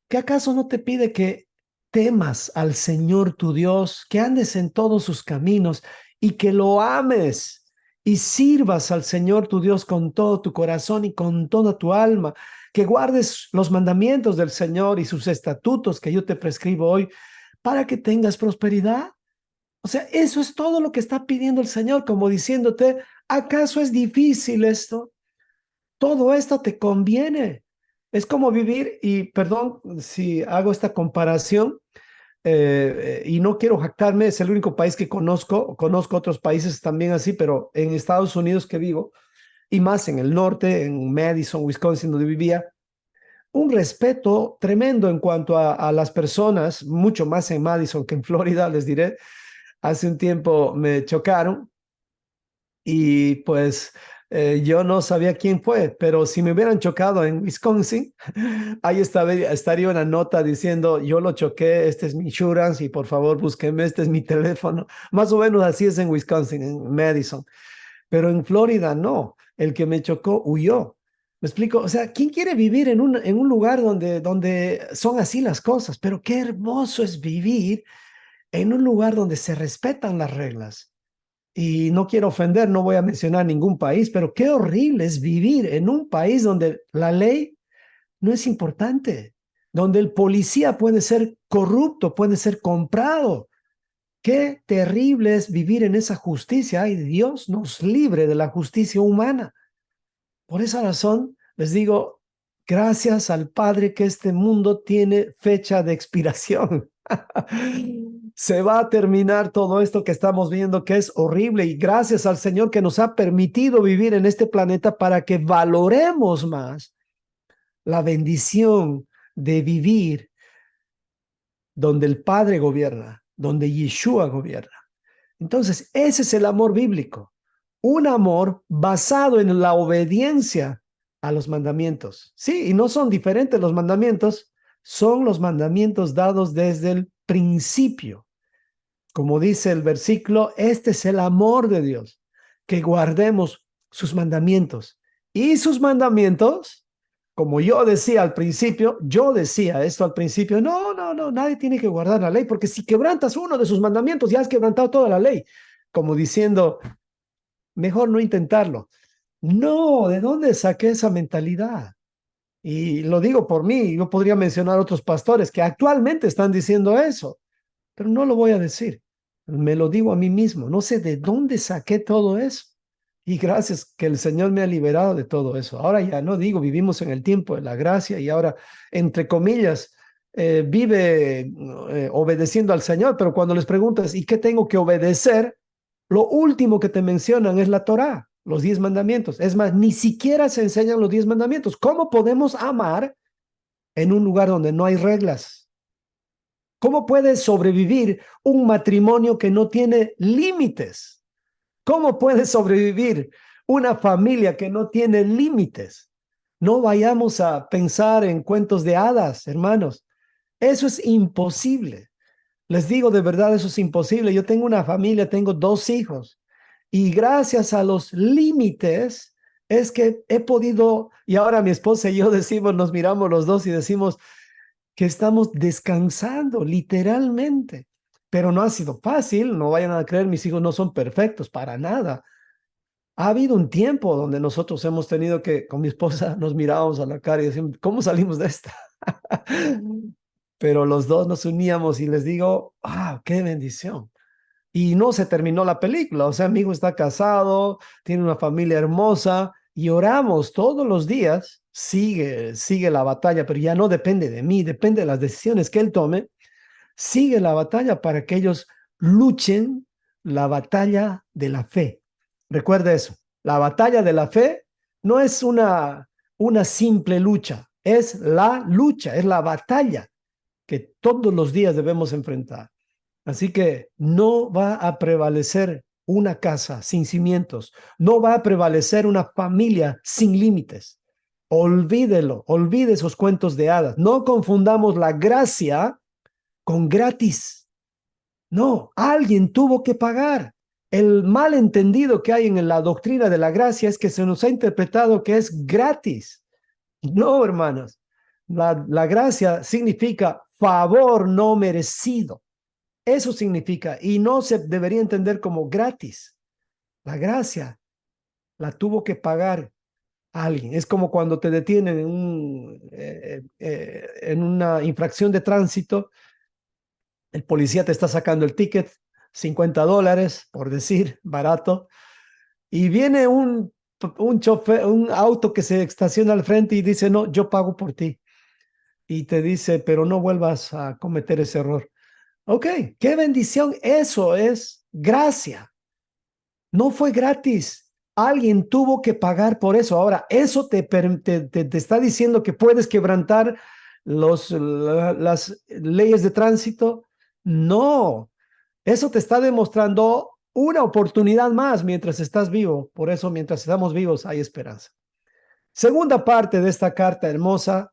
¿qué acaso no te pide que temas al Señor tu Dios, que andes en todos sus caminos y que lo ames y sirvas al Señor tu Dios con todo tu corazón y con toda tu alma, que guardes los mandamientos del Señor y sus estatutos que yo te prescribo hoy para que tengas prosperidad? O sea, eso es todo lo que está pidiendo el Señor, como diciéndote, ¿acaso es difícil esto? Todo esto te conviene. Es como vivir, y perdón si hago esta comparación, y no quiero jactarme, es el único país que conozco otros países también así, pero en Estados Unidos que vivo, y más en el norte, en Madison, Wisconsin, donde vivía, un respeto tremendo en cuanto a las personas, mucho más en Madison que en Florida, les diré, Hace un tiempo me chocaron y pues yo no sabía quién fue, pero si me hubieran chocado en Wisconsin, ahí estaría una nota diciendo, yo lo choqué, este es mi insurance y por favor búsqueme, este es mi teléfono. Más o menos así es en Wisconsin, en Madison. Pero en Florida no, el que me chocó huyó. ¿Me explico? O sea, ¿quién quiere vivir en un lugar donde son así las cosas? Pero qué hermoso es vivir en un lugar donde se respetan las reglas. Y no quiero ofender, no voy a mencionar ningún país, pero qué horrible es vivir en un país donde la ley no es importante, donde el policía puede ser corrupto, puede ser comprado. Qué terrible es vivir en esa justicia. Ay, Dios nos libre de la justicia humana. Por esa razón, les digo, gracias al Padre que este mundo tiene fecha de expiración. Se va a terminar todo esto que estamos viendo que es horrible y gracias al Señor que nos ha permitido vivir en este planeta para que valoremos más la bendición de vivir donde el Padre gobierna, donde Yeshua gobierna. Entonces, ese es el amor bíblico, un amor basado en la obediencia a los mandamientos. Sí, y no son diferentes los mandamientos, son los mandamientos dados desde el principio. Como dice el versículo, este es el amor de Dios, que guardemos sus mandamientos. Y sus mandamientos, como yo decía al principio, yo decía esto al principio, no, nadie tiene que guardar la ley, porque si quebrantas uno de sus mandamientos, ya has quebrantado toda la ley, como diciendo, mejor no intentarlo. No, ¿de dónde saqué esa mentalidad? Y lo digo por mí, yo podría mencionar otros pastores que actualmente están diciendo eso, pero no lo voy a decir. Me lo digo a mí mismo, no sé de dónde saqué todo eso. Y gracias que el Señor me ha liberado de todo eso. Ahora ya no digo, vivimos en el tiempo de la gracia y ahora, entre comillas, vive obedeciendo al Señor, pero cuando les preguntas, ¿y qué tengo que obedecer? Lo último que te mencionan es la Torá, los 10 mandamientos. Es más, ni siquiera se enseñan los 10 mandamientos. ¿Cómo podemos amar en un lugar donde no hay reglas? ¿Cómo puede sobrevivir un matrimonio que no tiene límites? ¿Cómo puede sobrevivir una familia que no tiene límites? No vayamos a pensar en cuentos de hadas, hermanos. Eso es imposible. Les digo de verdad, eso es imposible. Yo tengo una familia, tengo 2 hijos y gracias a los límites es que he podido, y ahora mi esposa y yo decimos, nos miramos los dos y decimos, que estamos descansando literalmente. Pero no ha sido fácil, no vayan a creer, mis hijos no son perfectos para nada. Ha habido un tiempo donde nosotros hemos tenido que, con mi esposa, nos mirábamos a la cara y decimos, ¿cómo salimos de esta? Pero los dos nos uníamos y les digo, qué bendición. Y no se terminó la película, o sea, mi hijo está casado, tiene una familia hermosa y oramos todos los días, sigue la batalla, pero ya no depende de mí, depende de las decisiones que él tome, sigue la batalla para que ellos luchen la batalla de la fe. Recuerda eso, la batalla de la fe no es una simple lucha, es la lucha, es la batalla que todos los días debemos enfrentar. Así que no va a prevalecer una casa sin cimientos, no va a prevalecer una familia sin límites. Olvídelo, olvide esos cuentos de hadas. No confundamos la gracia con gratis. No, alguien tuvo que pagar. El malentendido que hay en la doctrina de la gracia es que se nos ha interpretado que es gratis. No, hermanos, la gracia significa favor no merecido. Eso significa, y no se debería entender como gratis. La gracia la tuvo que pagar alguien. Es como cuando te detienen en una infracción de tránsito, el policía te está sacando el ticket, $50, por decir, barato, y viene un chofer, un auto que se estaciona al frente y dice, no, yo pago por ti. Y te dice, pero no vuelvas a cometer ese error. Ok, qué bendición. Eso es gracia. No fue gratis. Alguien tuvo que pagar por eso. Ahora, ¿eso te está diciendo que puedes quebrantar las leyes de tránsito? No. Eso te está demostrando una oportunidad más mientras estás vivo. Por eso, mientras estamos vivos, hay esperanza. Segunda parte de esta carta hermosa,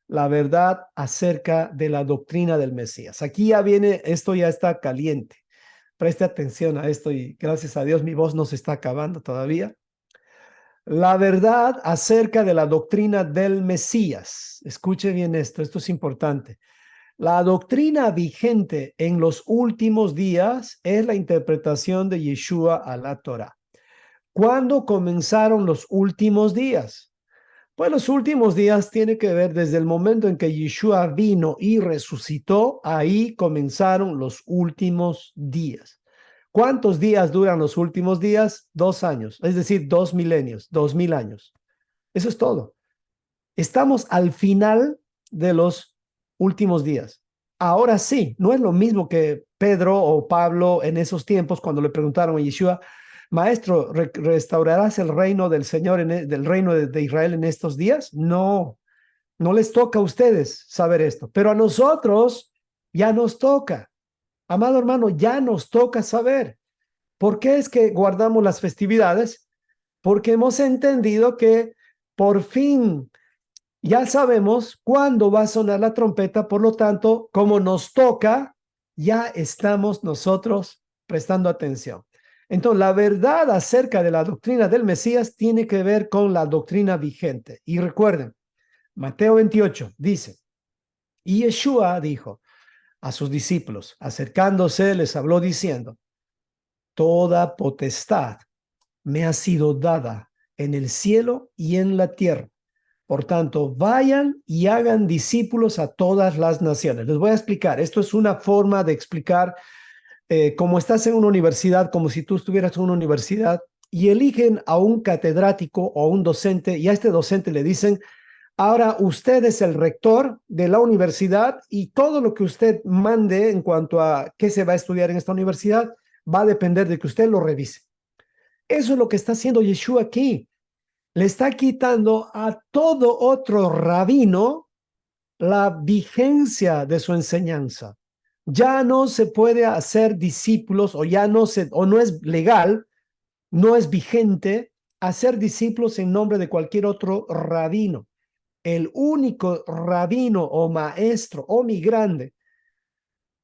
la verdad acerca de la doctrina del Mesías. Aquí ya viene, esto ya está caliente. Preste atención a esto y gracias a Dios mi voz no se está acabando todavía. La verdad acerca de la doctrina del Mesías. Escuche bien esto es importante. La doctrina vigente en los últimos días es la interpretación de Yeshua a la Torah. ¿Cuándo comenzaron los últimos días? Pues los últimos días tiene que ver desde el momento en que Yeshua vino y resucitó, ahí comenzaron los últimos días. ¿Cuántos días duran los últimos días? 2 años, es decir, 2 milenios, 2000 años. Eso es todo. Estamos al final de los últimos días. Ahora sí, no es lo mismo que Pedro o Pablo en esos tiempos cuando le preguntaron a Yeshua, Maestro, ¿restaurarás el reino del Señor, del reino de Israel en estos días? No, no les toca a ustedes saber esto, pero a nosotros ya nos toca. Amado hermano, ya nos toca saber. ¿Por qué es que guardamos las festividades? Porque hemos entendido que por fin ya sabemos cuándo va a sonar la trompeta, por lo tanto, como nos toca, ya estamos nosotros prestando atención. Entonces, la verdad acerca de la doctrina del Mesías tiene que ver con la doctrina vigente. Y recuerden, Mateo 28 dice, y Yeshua dijo a sus discípulos, acercándose, les habló diciendo, toda potestad me ha sido dada en el cielo y en la tierra. Por tanto, vayan y hagan discípulos a todas las naciones. Les voy a explicar. Esto es una forma de explicar como estás en una universidad, como si tú estuvieras en una universidad y eligen a un catedrático o a un docente y a este docente le dicen, ahora usted es el rector de la universidad y todo lo que usted mande en cuanto a qué se va a estudiar en esta universidad va a depender de que usted lo revise. Eso es lo que está haciendo Yeshua aquí. Le está quitando a todo otro rabino la vigencia de su enseñanza. Ya no se puede hacer discípulos o ya no se, o no es legal, no es vigente hacer discípulos en nombre de cualquier otro rabino. El único rabino o maestro o migrante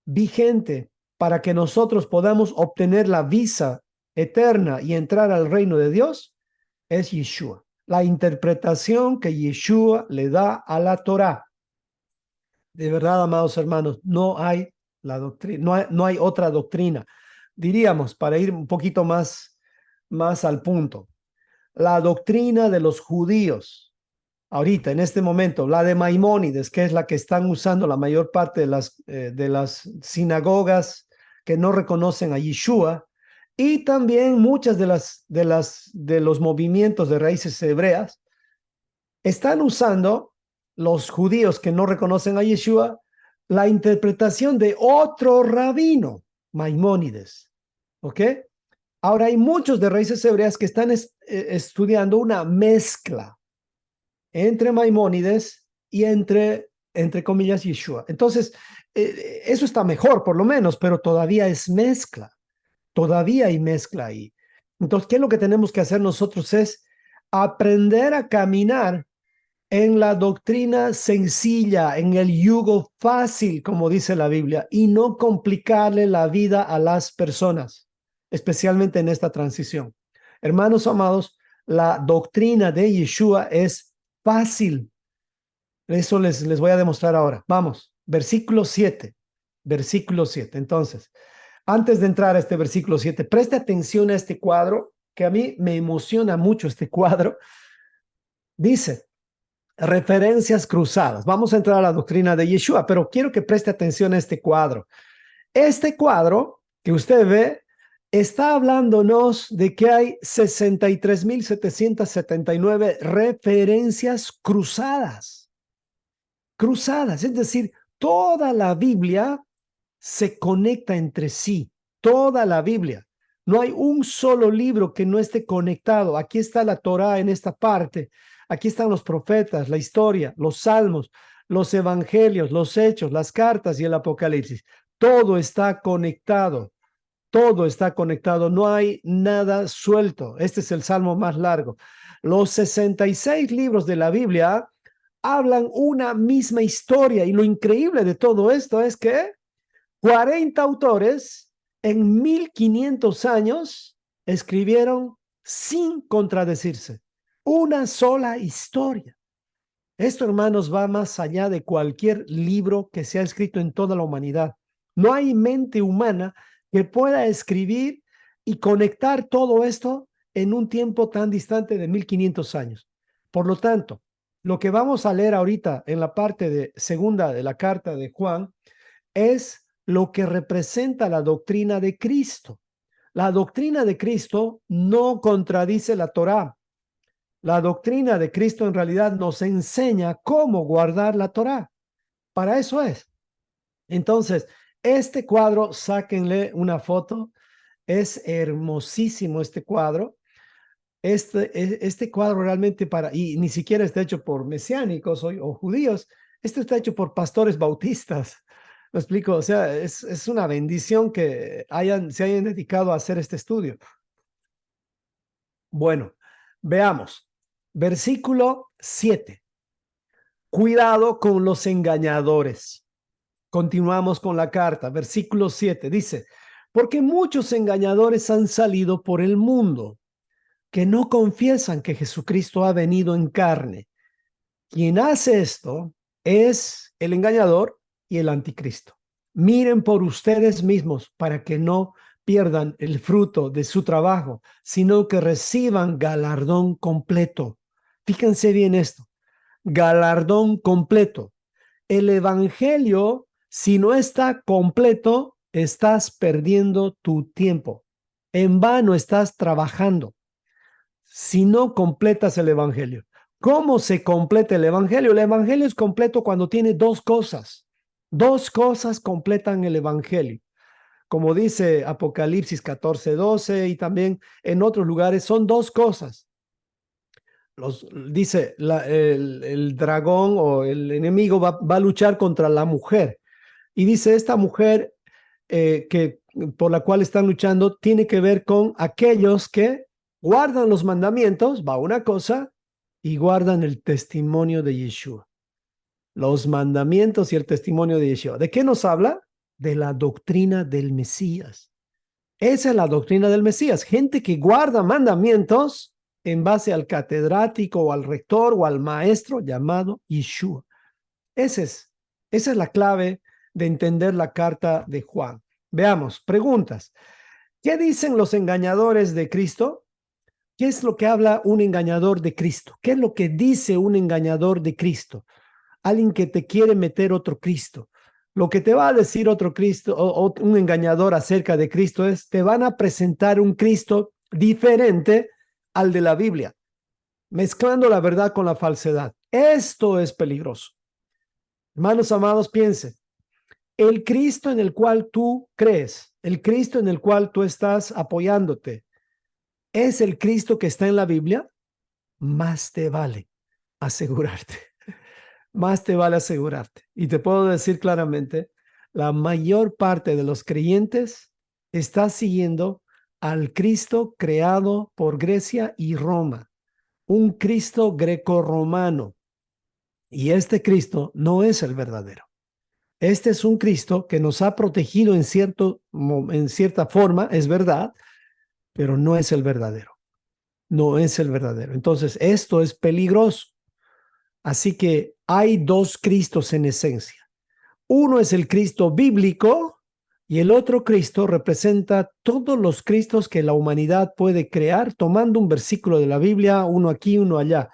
vigente para que nosotros podamos obtener la visa eterna y entrar al reino de Dios es Yeshua. La interpretación que Yeshua le da a la Torá. De verdad, amados hermanos, no hay la doctrina, no hay otra doctrina. Diríamos, para ir un poquito más al punto, la doctrina de los judíos, ahorita, en este momento, la de Maimónides, que es la que están usando la mayor parte de las sinagogas que no reconocen a Yeshua, y también muchas de los movimientos de raíces hebreas, están usando los judíos que no reconocen a Yeshua la interpretación de otro rabino, Maimónides. ¿Ok? Ahora hay muchos de raíces hebreas que están estudiando una mezcla entre Maimónides y entre comillas, Yeshua. Entonces, eso está mejor por lo menos, pero todavía es mezcla. Todavía hay mezcla ahí. Entonces, ¿qué es lo que tenemos que hacer nosotros? Es aprender a caminar en la doctrina sencilla, en el yugo fácil, como dice la Biblia, y no complicarle la vida a las personas, especialmente en esta transición. Hermanos amados, la doctrina de Yeshua es fácil. Eso les voy a demostrar ahora. Vamos, versículo 7. Versículo 7. Entonces, antes de entrar a este versículo 7, preste atención a este cuadro, que a mí me emociona mucho este cuadro. Dice, referencias cruzadas. Vamos a entrar a la doctrina de Yeshua, pero quiero que preste atención a este cuadro. Este cuadro que usted ve está hablándonos de que hay 63,779 referencias cruzadas. Cruzadas, es decir, toda la Biblia se conecta entre sí, toda la Biblia. No hay un solo libro que no esté conectado. Aquí está la Torá en esta parte. Aquí están los profetas, la historia, los salmos, los evangelios, los hechos, las cartas y el apocalipsis. Todo está conectado. Todo está conectado, no hay nada suelto. Este es el salmo más largo. Los 66 libros de la Biblia hablan una misma historia y lo increíble de todo esto es que 40 autores en 1500 años escribieron sin contradecirse. Una sola historia. Esto, hermanos, va más allá de cualquier libro que se ha escrito en toda la humanidad. No hay mente humana que pueda escribir y conectar todo esto en un tiempo tan distante de 1500 años. Por lo tanto, lo que vamos a leer ahorita en la parte de segunda de la carta de Juan es lo que representa la doctrina de Cristo. La doctrina de Cristo no contradice la Torá. La doctrina de Cristo en realidad nos enseña cómo guardar la Torá. Para eso es. Entonces, este cuadro, sáquenle una foto. Es hermosísimo este cuadro. Este cuadro realmente y ni siquiera está hecho por mesiánicos o judíos. Esto está hecho por pastores bautistas. ¿Me explico? O sea, es una bendición que se hayan dedicado a hacer este estudio. Bueno, veamos. Versículo 7. Cuidado con los engañadores. Continuamos con la carta. Versículo 7 dice, porque muchos engañadores han salido por el mundo que no confiesan que Jesucristo ha venido en carne. Quien hace esto es el engañador y el anticristo. Miren por ustedes mismos para que no pierdan el fruto de su trabajo, sino que reciban galardón completo. Fíjense bien esto, galardón completo. El evangelio, si no está completo, estás perdiendo tu tiempo. En vano estás trabajando si no completas el evangelio. ¿Cómo se completa el evangelio? El evangelio es completo cuando tiene dos cosas. Dos cosas completan el evangelio. Como dice Apocalipsis 14:12 y también en otros lugares, son dos cosas. Dice el dragón o el enemigo va a luchar contra la mujer. Y dice, esta mujer por la cual están luchando tiene que ver con aquellos que guardan los mandamientos, va una cosa, y guardan el testimonio de Yeshua. Los mandamientos y el testimonio de Yeshua. ¿De qué nos habla? De la doctrina del Mesías. Esa es la doctrina del Mesías. Gente que guarda mandamientos en base al catedrático o al rector o al maestro llamado Yeshua. Esa es la clave de entender la carta de Juan. Veamos, preguntas. ¿Qué dicen los engañadores de Cristo? ¿Qué es lo que habla un engañador de Cristo? ¿Qué es lo que dice un engañador de Cristo? Alguien que te quiere meter otro Cristo. Lo que te va a decir otro Cristo o un engañador acerca de Cristo es, te van a presentar un Cristo diferente al de la Biblia, mezclando la verdad con la falsedad. Esto es peligroso. Hermanos amados, piensen. El Cristo en el cual tú crees, el Cristo en el cual tú estás apoyándote, ¿es el Cristo que está en la Biblia? Más te vale asegurarte. Más te vale asegurarte. Y te puedo decir claramente, la mayor parte de los creyentes está siguiendo al Cristo creado por Grecia y Roma, un Cristo greco-romano. Y este Cristo no es el verdadero. Este es un Cristo que nos ha protegido en cierta forma, es verdad, pero no es el verdadero. No es el verdadero. Entonces, esto es peligroso. Así que hay dos Cristos en esencia. Uno es el Cristo bíblico y el otro Cristo representa todos los Cristos que la humanidad puede crear tomando un versículo de la Biblia, uno aquí, uno allá,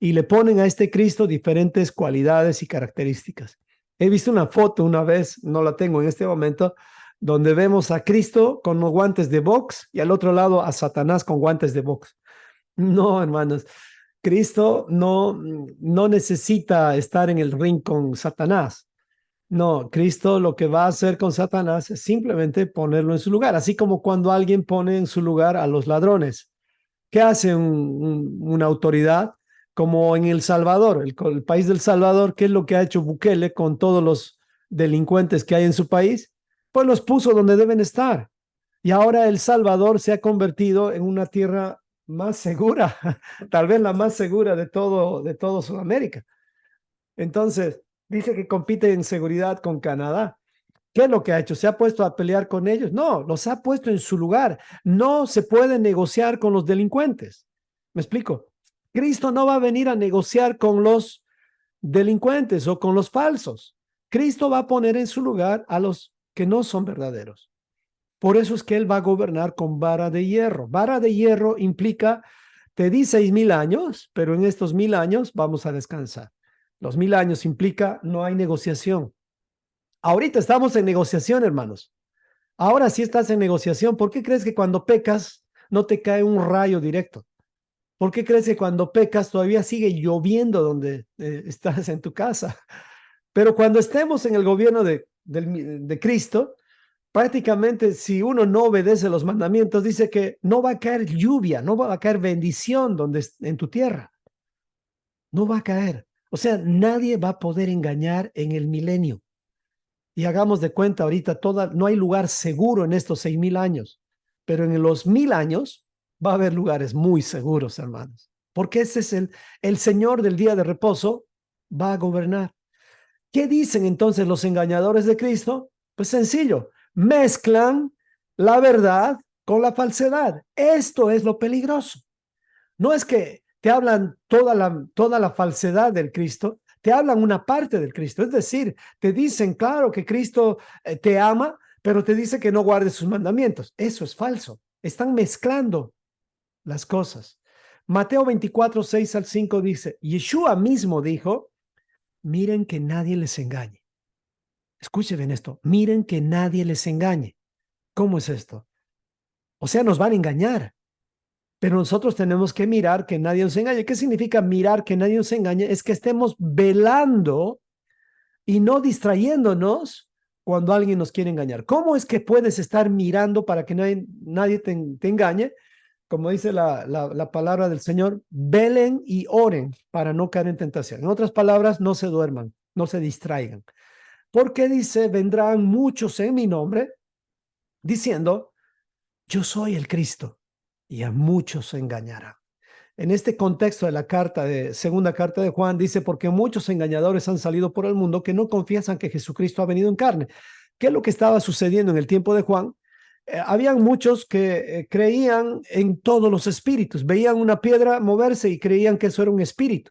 y le ponen a este Cristo diferentes cualidades y características. He visto una foto una vez, no la tengo en este momento, donde vemos a Cristo con los guantes de box y al otro lado a Satanás con guantes de box. No, hermanos, Cristo no necesita estar en el ring con Satanás. No, Cristo lo que va a hacer con Satanás es simplemente ponerlo en su lugar, así como cuando alguien pone en su lugar a los ladrones. ¿Qué hace una autoridad? Como en El Salvador, el país del Salvador, ¿qué es lo que ha hecho Bukele con todos los delincuentes que hay en su país? Pues los puso donde deben estar. Y ahora El Salvador se ha convertido en una tierra más segura, tal vez la más segura de todo Sudamérica. Entonces, dice que compite en seguridad con Canadá. ¿Qué es lo que ha hecho? ¿Se ha puesto a pelear con ellos? No, los ha puesto en su lugar. No se puede negociar con los delincuentes. ¿Me explico? Cristo no va a venir a negociar con los delincuentes o con los falsos. Cristo va a poner en su lugar a los que no son verdaderos. Por eso es que Él va a gobernar con vara de hierro. Vara de hierro implica, te di 6,000 años, pero en estos 1,000 años vamos a descansar. Los 1,000 años implica no hay negociación. Ahorita estamos en negociación, hermanos. Ahora sí estás en negociación. ¿Por qué crees que cuando pecas no te cae un rayo directo? ¿Por qué crees que cuando pecas todavía sigue lloviendo donde estás en tu casa? Pero cuando estemos en el gobierno de Cristo, prácticamente si uno no obedece los mandamientos, dice que no va a caer lluvia, no va a caer bendición en tu tierra. No va a caer. O sea, nadie va a poder engañar en el milenio. Y hagamos de cuenta ahorita, no hay lugar seguro en estos 6,000 años, pero en los 1,000 años va a haber lugares muy seguros, hermanos, porque ese es el Señor del día de reposo, va a gobernar. ¿Qué dicen entonces los engañadores de Cristo? Pues sencillo, mezclan la verdad con la falsedad. Esto es lo peligroso. No es que te hablan toda la falsedad del Cristo, te hablan una parte del Cristo. Es decir, te dicen, claro, que Cristo te ama, pero te dice que no guardes sus mandamientos. Eso es falso. Están mezclando las cosas. Mateo 24, 6 al 5 dice, Yeshua mismo dijo, miren que nadie les engañe. Escuchen bien esto, miren que nadie les engañe. ¿Cómo es esto? O sea, nos van a engañar. Pero nosotros tenemos que mirar que nadie nos engañe. ¿Qué significa mirar que nadie nos engañe? Es que estemos velando y no distrayéndonos cuando alguien nos quiere engañar. ¿Cómo es que puedes estar mirando para que nadie te engañe? Como dice la palabra del Señor, velen y oren para no caer en tentación. En otras palabras, no se duerman, no se distraigan. Porque dice, vendrán muchos en mi nombre diciendo, yo soy el Cristo, y a muchos se engañará. En este contexto de la segunda carta de Juan, dice, porque muchos engañadores han salido por el mundo que no confiesan que Jesucristo ha venido en carne. ¿Qué es lo que estaba sucediendo en el tiempo de Juan? Habían muchos que creían en todos los espíritus, veían una piedra moverse y creían que eso era un espíritu.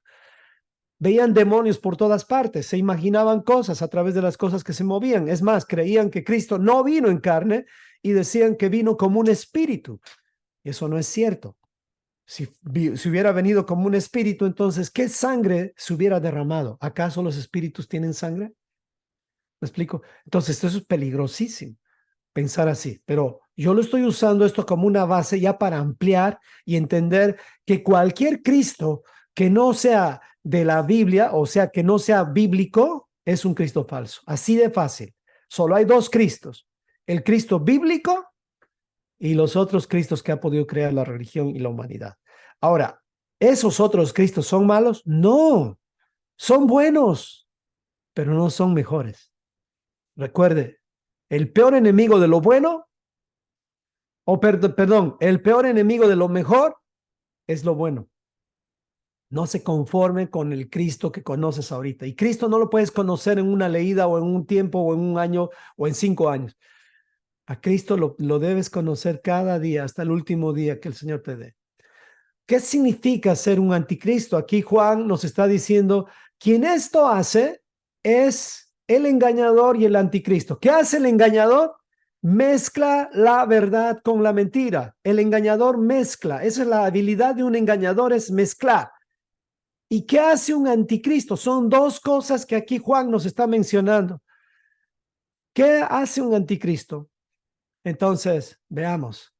Veían demonios por todas partes, se imaginaban cosas a través de las cosas que se movían. Es más, creían que Cristo no vino en carne y decían que vino como un espíritu. Y eso no es cierto. Si hubiera venido como un espíritu, entonces, ¿qué sangre se hubiera derramado? ¿Acaso los espíritus tienen sangre? ¿Me explico? Entonces, eso es peligrosísimo, pensar así. Pero yo lo estoy usando esto como una base ya para ampliar y entender que cualquier Cristo que no sea de la Biblia, o sea, que no sea bíblico, es un Cristo falso. Así de fácil. Solo hay dos Cristos. El Cristo bíblico y los otros Cristos que ha podido crear la religión y la humanidad. Ahora, ¿esos otros Cristos son malos? No, son buenos, pero no son mejores. Recuerde, el peor enemigo de lo bueno, perdón, el peor enemigo de lo mejor es lo bueno. No se conforme con el Cristo que conoces ahorita. Y Cristo no lo puedes conocer en una leída o en un tiempo o en un año o en 5 años. A Cristo lo debes conocer cada día hasta el último día que el Señor te dé. ¿Qué significa ser un anticristo? Aquí Juan nos está diciendo, quien esto hace es el engañador y el anticristo. ¿Qué hace el engañador? Mezcla la verdad con la mentira. El engañador mezcla. Esa es la habilidad de un engañador, es mezclar. ¿Y qué hace un anticristo? Son dos cosas que aquí Juan nos está mencionando. ¿Qué hace un anticristo? Entonces, veamos.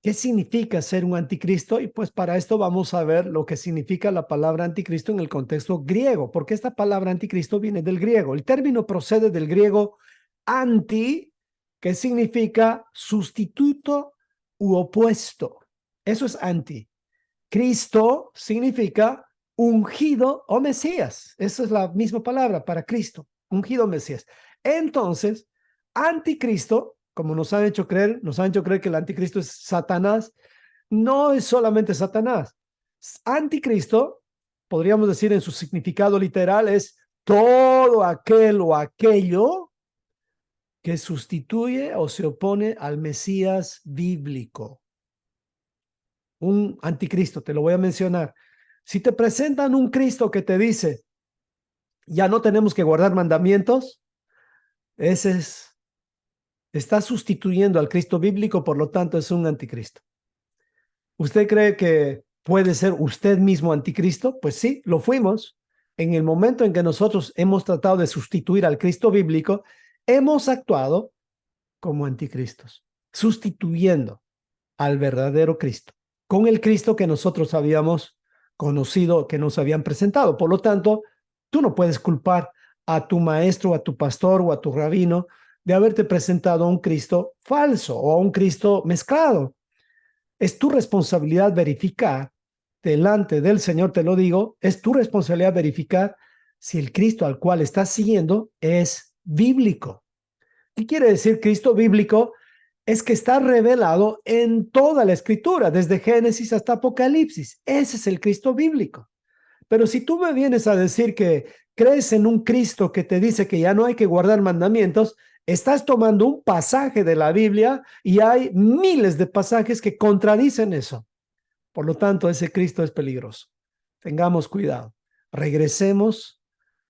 ¿Qué significa ser un anticristo? Y pues para esto vamos a ver lo que significa la palabra anticristo en el contexto griego, porque esta palabra anticristo viene del griego. El término procede del griego anti, que significa sustituto u opuesto. Eso es anti. Cristo significa ungido o Mesías. Esa es la misma palabra para Cristo, ungido Mesías. Entonces, anticristo como nos han hecho creer que el anticristo es Satanás. No es solamente Satanás. Anticristo, podríamos decir en su significado literal, es todo aquel o aquello que sustituye o se opone al Mesías bíblico. Un anticristo, te lo voy a mencionar. Si te presentan un Cristo que te dice, ya no tenemos que guardar mandamientos, está sustituyendo al Cristo bíblico, por lo tanto es un anticristo. ¿Usted cree que puede ser usted mismo anticristo? Pues sí, lo fuimos. En el momento en que nosotros hemos tratado de sustituir al Cristo bíblico, hemos actuado como anticristos, sustituyendo al verdadero Cristo con el Cristo que nosotros habíamos conocido, que nos habían presentado. Por lo tanto, tú no puedes culpar a tu maestro, a tu pastor o a tu rabino de haberte presentado a un Cristo falso o a un Cristo mezclado. Es tu responsabilidad verificar delante del Señor, te lo digo, es tu responsabilidad verificar si el Cristo al cual estás siguiendo es bíblico. ¿Qué quiere decir Cristo bíblico? Es que está revelado en toda la escritura, desde Génesis hasta Apocalipsis. Ese es el Cristo bíblico. Pero si tú me vienes a decir que crees en un Cristo que te dice que ya no hay que guardar mandamientos, estás tomando un pasaje de la Biblia y hay miles de pasajes que contradicen eso. Por lo tanto, ese Cristo es peligroso. Tengamos cuidado. Regresemos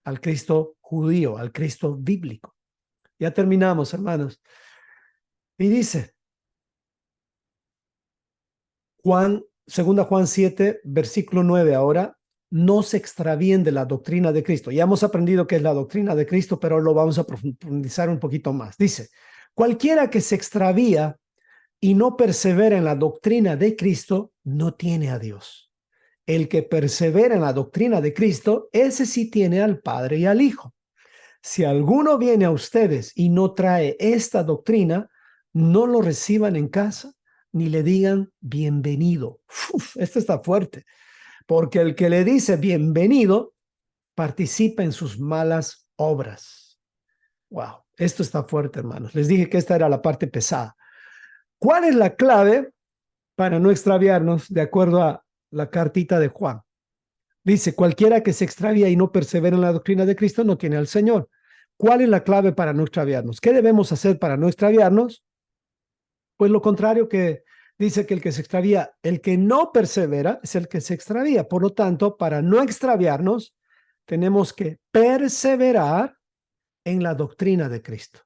al Cristo judío, al Cristo bíblico. Ya terminamos, hermanos. Y dice Juan, 2 Juan 7, versículo 9 ahora, no se extravíen de la doctrina de Cristo. Ya hemos aprendido qué es la doctrina de Cristo, pero lo vamos a profundizar un poquito más. Dice, cualquiera que se extravía y no persevera en la doctrina de Cristo, no tiene a Dios. El que persevera en la doctrina de Cristo, ese sí tiene al Padre y al Hijo. Si alguno viene a ustedes y no trae esta doctrina, no lo reciban en casa ni le digan bienvenido. Esto está fuerte, porque el que le dice bienvenido participa en sus malas obras. Wow, esto está fuerte, hermanos. Les dije que esta era la parte pesada. ¿Cuál es la clave para no extraviarnos de acuerdo a la cartita de Juan? Dice, cualquiera que se extravía y no persevera en la doctrina de Cristo no tiene al Señor. ¿Cuál es la clave para no extraviarnos? ¿Qué debemos hacer para no extraviarnos? Pues lo contrario que dice que el que se extravía, el que no persevera es el que se extravía. Por lo tanto, para no extraviarnos, tenemos que perseverar en la doctrina de Cristo.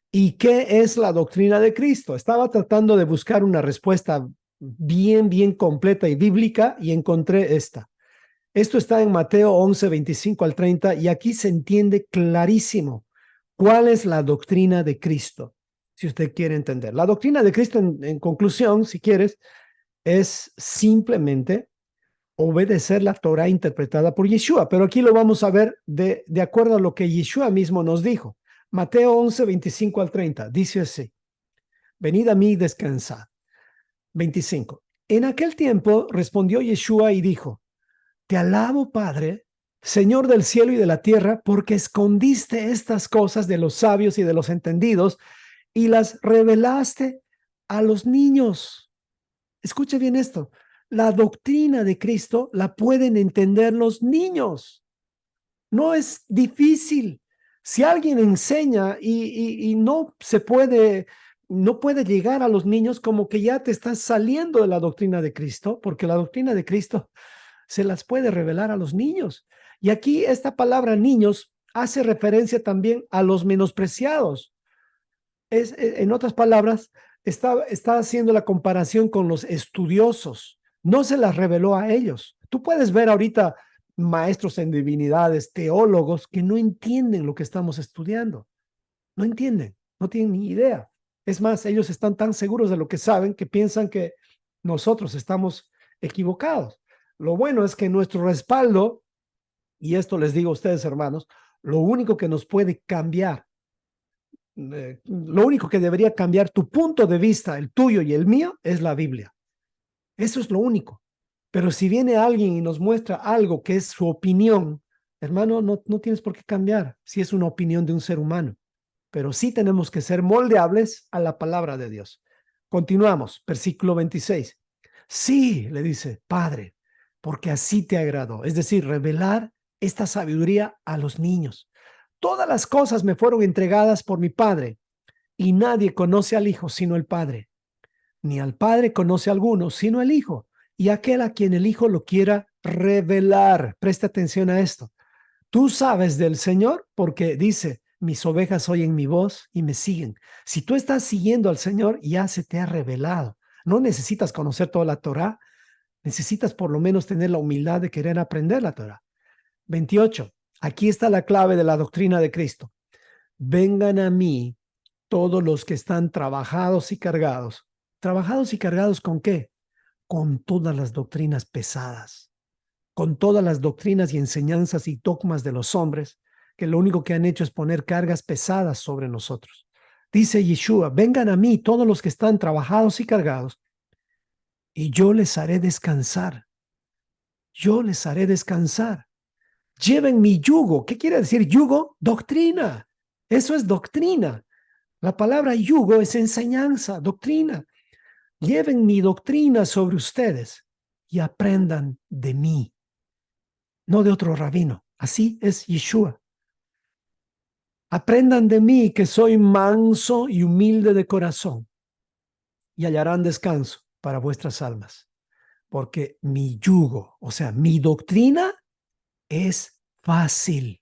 ¿Y qué es la doctrina de Cristo? Estaba tratando de buscar una respuesta bien completa y bíblica y encontré esta. Esto está en Mateo 11, 25 al 30 y aquí se entiende clarísimo cuál es la doctrina de Cristo, si usted quiere entender. La doctrina de Cristo, en conclusión, si quieres, es simplemente obedecer la Torah interpretada por Yeshua, pero aquí lo vamos a ver de acuerdo a lo que Yeshua mismo nos dijo. Mateo 11, 25 al 30, dice así, venid a mí y descansad. 25. En aquel tiempo respondió Yeshua y dijo, te alabo, Padre, Señor del cielo y de la tierra, porque escondiste estas cosas de los sabios y de los entendidos y las revelaste a los niños. Escuche bien esto. La doctrina de Cristo la pueden entender los niños. No es difícil. Si alguien enseña y no se puede, no puede llegar a los niños, como que ya te estás saliendo de la doctrina de Cristo, porque la doctrina de Cristo se las puede revelar a los niños. Y aquí esta palabra niños hace referencia también a los menospreciados. En otras palabras, está haciendo la comparación con los estudiosos. No se las reveló a ellos. Tú puedes ver ahorita maestros en divinidades, teólogos que no entienden lo que estamos estudiando. No entienden, no tienen ni idea. Es más, ellos están tan seguros de lo que saben que piensan que nosotros estamos equivocados. Lo bueno es que nuestro respaldo, y esto les digo a ustedes, hermanos, lo único que nos puede cambiar, lo único que debería cambiar tu punto de vista, el tuyo y el mío, es la Biblia. Eso es lo único. Pero si viene alguien y nos muestra algo que es su opinión, hermano, no tienes por qué cambiar si es una opinión de un ser humano. pero sí tenemos que ser moldeables a la palabra de Dios. Continuamos, versículo 26. Sí, le dice, Padre, porque así te agradó. Es decir, revelar esta sabiduría a los niños. Todas las cosas me fueron entregadas por mi Padre, y nadie conoce al Hijo sino el Padre, ni al Padre conoce a alguno sino el Hijo, y aquel a quien el Hijo lo quiera revelar. Presta atención a esto. Tú sabes del Señor porque dice, mis ovejas oyen mi voz y me siguen. Si tú estás siguiendo al Señor, ya se te ha revelado. No necesitas conocer toda la Torá, necesitas por lo menos tener la humildad de querer aprender la Torá. 28. Aquí está la clave de la doctrina de Cristo. Vengan a mí todos los que están trabajados y cargados. ¿Trabajados y cargados con qué? Con todas las doctrinas pesadas, con todas las doctrinas y enseñanzas y dogmas de los hombres, que lo único que han hecho es poner cargas pesadas sobre nosotros. Dice Yeshua, vengan a mí todos los que están trabajados y cargados, y yo les haré descansar. Yo les haré descansar. Lleven mi yugo. ¿Qué quiere decir yugo? Doctrina. Eso es doctrina. La palabra yugo es enseñanza, doctrina. Lleven mi doctrina sobre ustedes y aprendan de mí, no de otro rabino. Así es Yeshua. Aprendan de mí que soy manso y humilde de corazón y hallarán descanso para vuestras almas, porque mi yugo, o sea, mi doctrina es fácil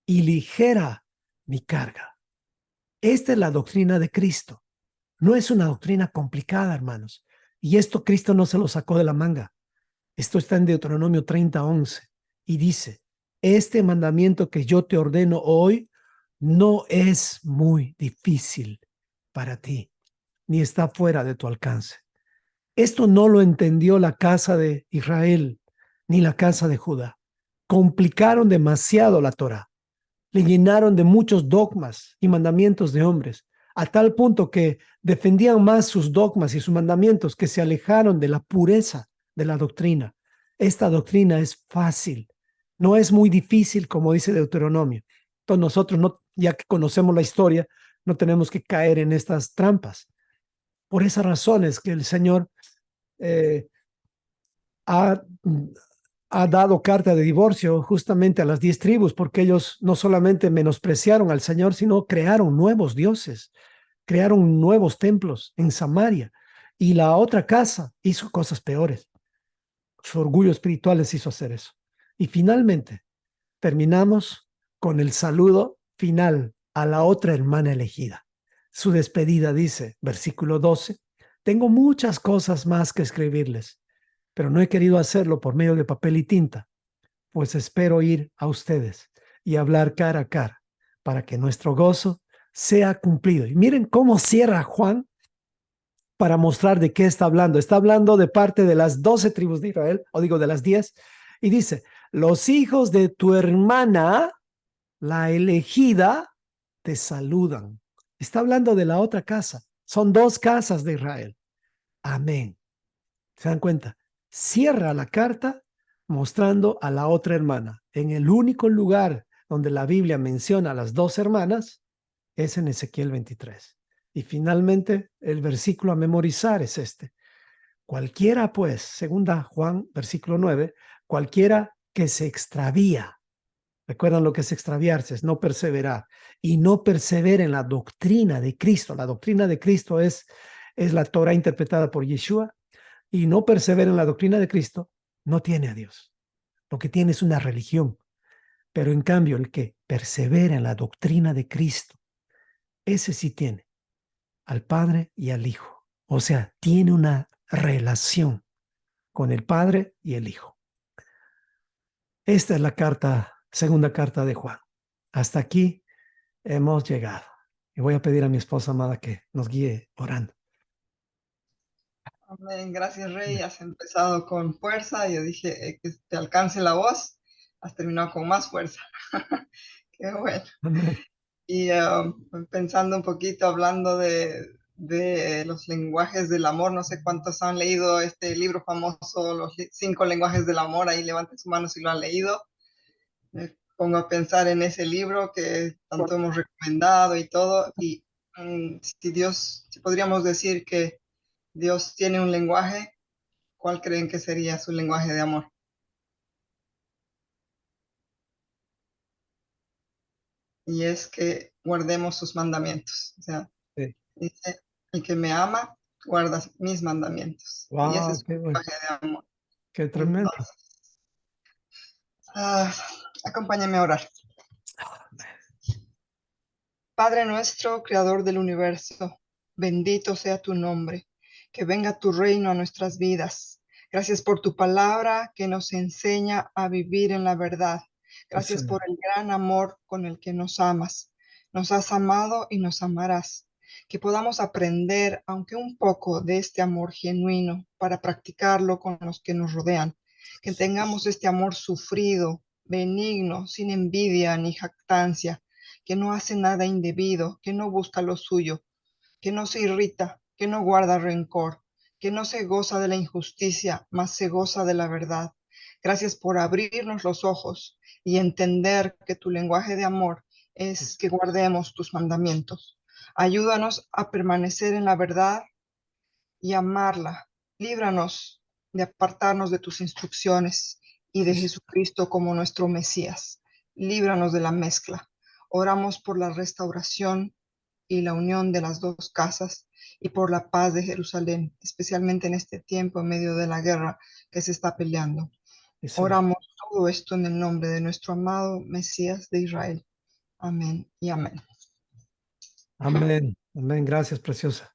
y ligera mi carga. Esta es la doctrina de Cristo. No es una doctrina complicada, hermanos. Y esto Cristo no se lo sacó de la manga. Esto está en Deuteronomio 30:11 y dice, este mandamiento que yo te ordeno hoy no es muy difícil para ti, ni está fuera de tu alcance. Esto no lo entendió la casa de Israel, ni la casa de Judá. Complicaron demasiado la Torá. Le llenaron de muchos dogmas y mandamientos de hombres, a tal punto que defendían más sus dogmas y sus mandamientos que se alejaron de la pureza de la doctrina. Esta doctrina es fácil, no es muy difícil como dice Deuteronomio. Entonces nosotros, no, ya que conocemos la historia, no tenemos que caer en estas trampas. Por esas razones que el Señor eh, ha, ha dado carta de divorcio justamente a las 10 tribus, porque ellos no solamente menospreciaron al Señor, sino crearon nuevos dioses, crearon nuevos templos en Samaria. Y la otra casa hizo cosas peores. Su orgullo espiritual les hizo hacer eso. Y finalmente, terminamos con el saludo final a la otra hermana elegida. Su despedida dice, versículo 12, tengo muchas cosas más que escribirles, pero no he querido hacerlo por medio de papel y tinta, pues espero ir a ustedes y hablar cara a cara para que nuestro gozo sea cumplido. Y miren cómo cierra Juan para mostrar de qué está hablando. Está hablando de parte de las 12 tribus de Israel, o digo de las 10, y dice, los hijos de tu hermana, la elegida, te saludan. Está hablando de la otra casa. Son dos casas de Israel. Amén. ¿Se dan cuenta? Cierra la carta mostrando a la otra hermana. En el único lugar donde la Biblia menciona a las dos hermanas es en Ezequiel 23. Y finalmente el versículo a memorizar es este. Cualquiera pues, segunda Juan, versículo 9, cualquiera que se extravía. Recuerdan lo que es extraviarse, es no perseverar. Y no persevera en la doctrina de Cristo. La doctrina de Cristo es la Torah interpretada por Yeshua, y no persevera en la doctrina de Cristo, no tiene a Dios. Lo que tiene es una religión. Pero en cambio, el que persevera en la doctrina de Cristo, ese sí tiene al Padre y al Hijo. O sea, tiene una relación con el Padre y el Hijo. Esta es la segunda carta de Juan. Hasta aquí hemos llegado. Y voy a pedir a mi esposa amada que nos guíe orando. Amén. Gracias, Rey. Has empezado con fuerza. Yo dije que te alcance la voz. Has terminado con más fuerza. Qué bueno. Amén. Y pensando un poquito, hablando de los lenguajes del amor, no sé cuántos han leído este libro famoso, Los 5 lenguajes del amor. Ahí levanten su mano si lo han leído. pongo a pensar en ese libro que tanto hemos recomendado y todo, y si podríamos decir que Dios tiene un lenguaje, ¿cuál creen que sería su lenguaje de amor? Y es que guardemos sus mandamientos. O sea, Sí. dice, el que me ama, guarda mis mandamientos. Y ese es Wow, su qué bueno, lenguaje de amor. qué tremendo. Entonces, ah, acompáñame a orar. Padre nuestro, creador del universo, bendito sea tu nombre, que venga tu reino a nuestras vidas. Gracias por tu palabra que nos enseña a vivir en la verdad. Sí, Gracias por Señor. el gran amor con el que nos amas. Nos has amado y nos amarás. Que podamos aprender, aunque un poco, de este amor genuino para practicarlo con los que nos rodean. Que tengamos este amor sufrido, benigno, sin envidia ni jactancia, que no hace nada indebido, que no busca lo suyo, que no se irrita, que no guarda rencor, que no se goza de la injusticia, mas se goza de la verdad. Gracias por abrirnos los ojos y entender que tu lenguaje de amor Sí, es que guardemos tus mandamientos. Ayúdanos a permanecer en la verdad y amarla. Líbranos de apartarnos de tus instrucciones y de sí, sí. Jesucristo como nuestro Mesías. Líbranos de la mezcla. Oramos por la restauración y la unión de las dos casas y por la paz de Jerusalén, especialmente en este tiempo en medio de la guerra que se está peleando. Sí, Señor. Oramos todo esto en el nombre de nuestro amado Mesías de Israel. Amén y amén. Amén. Amén. Gracias, preciosa.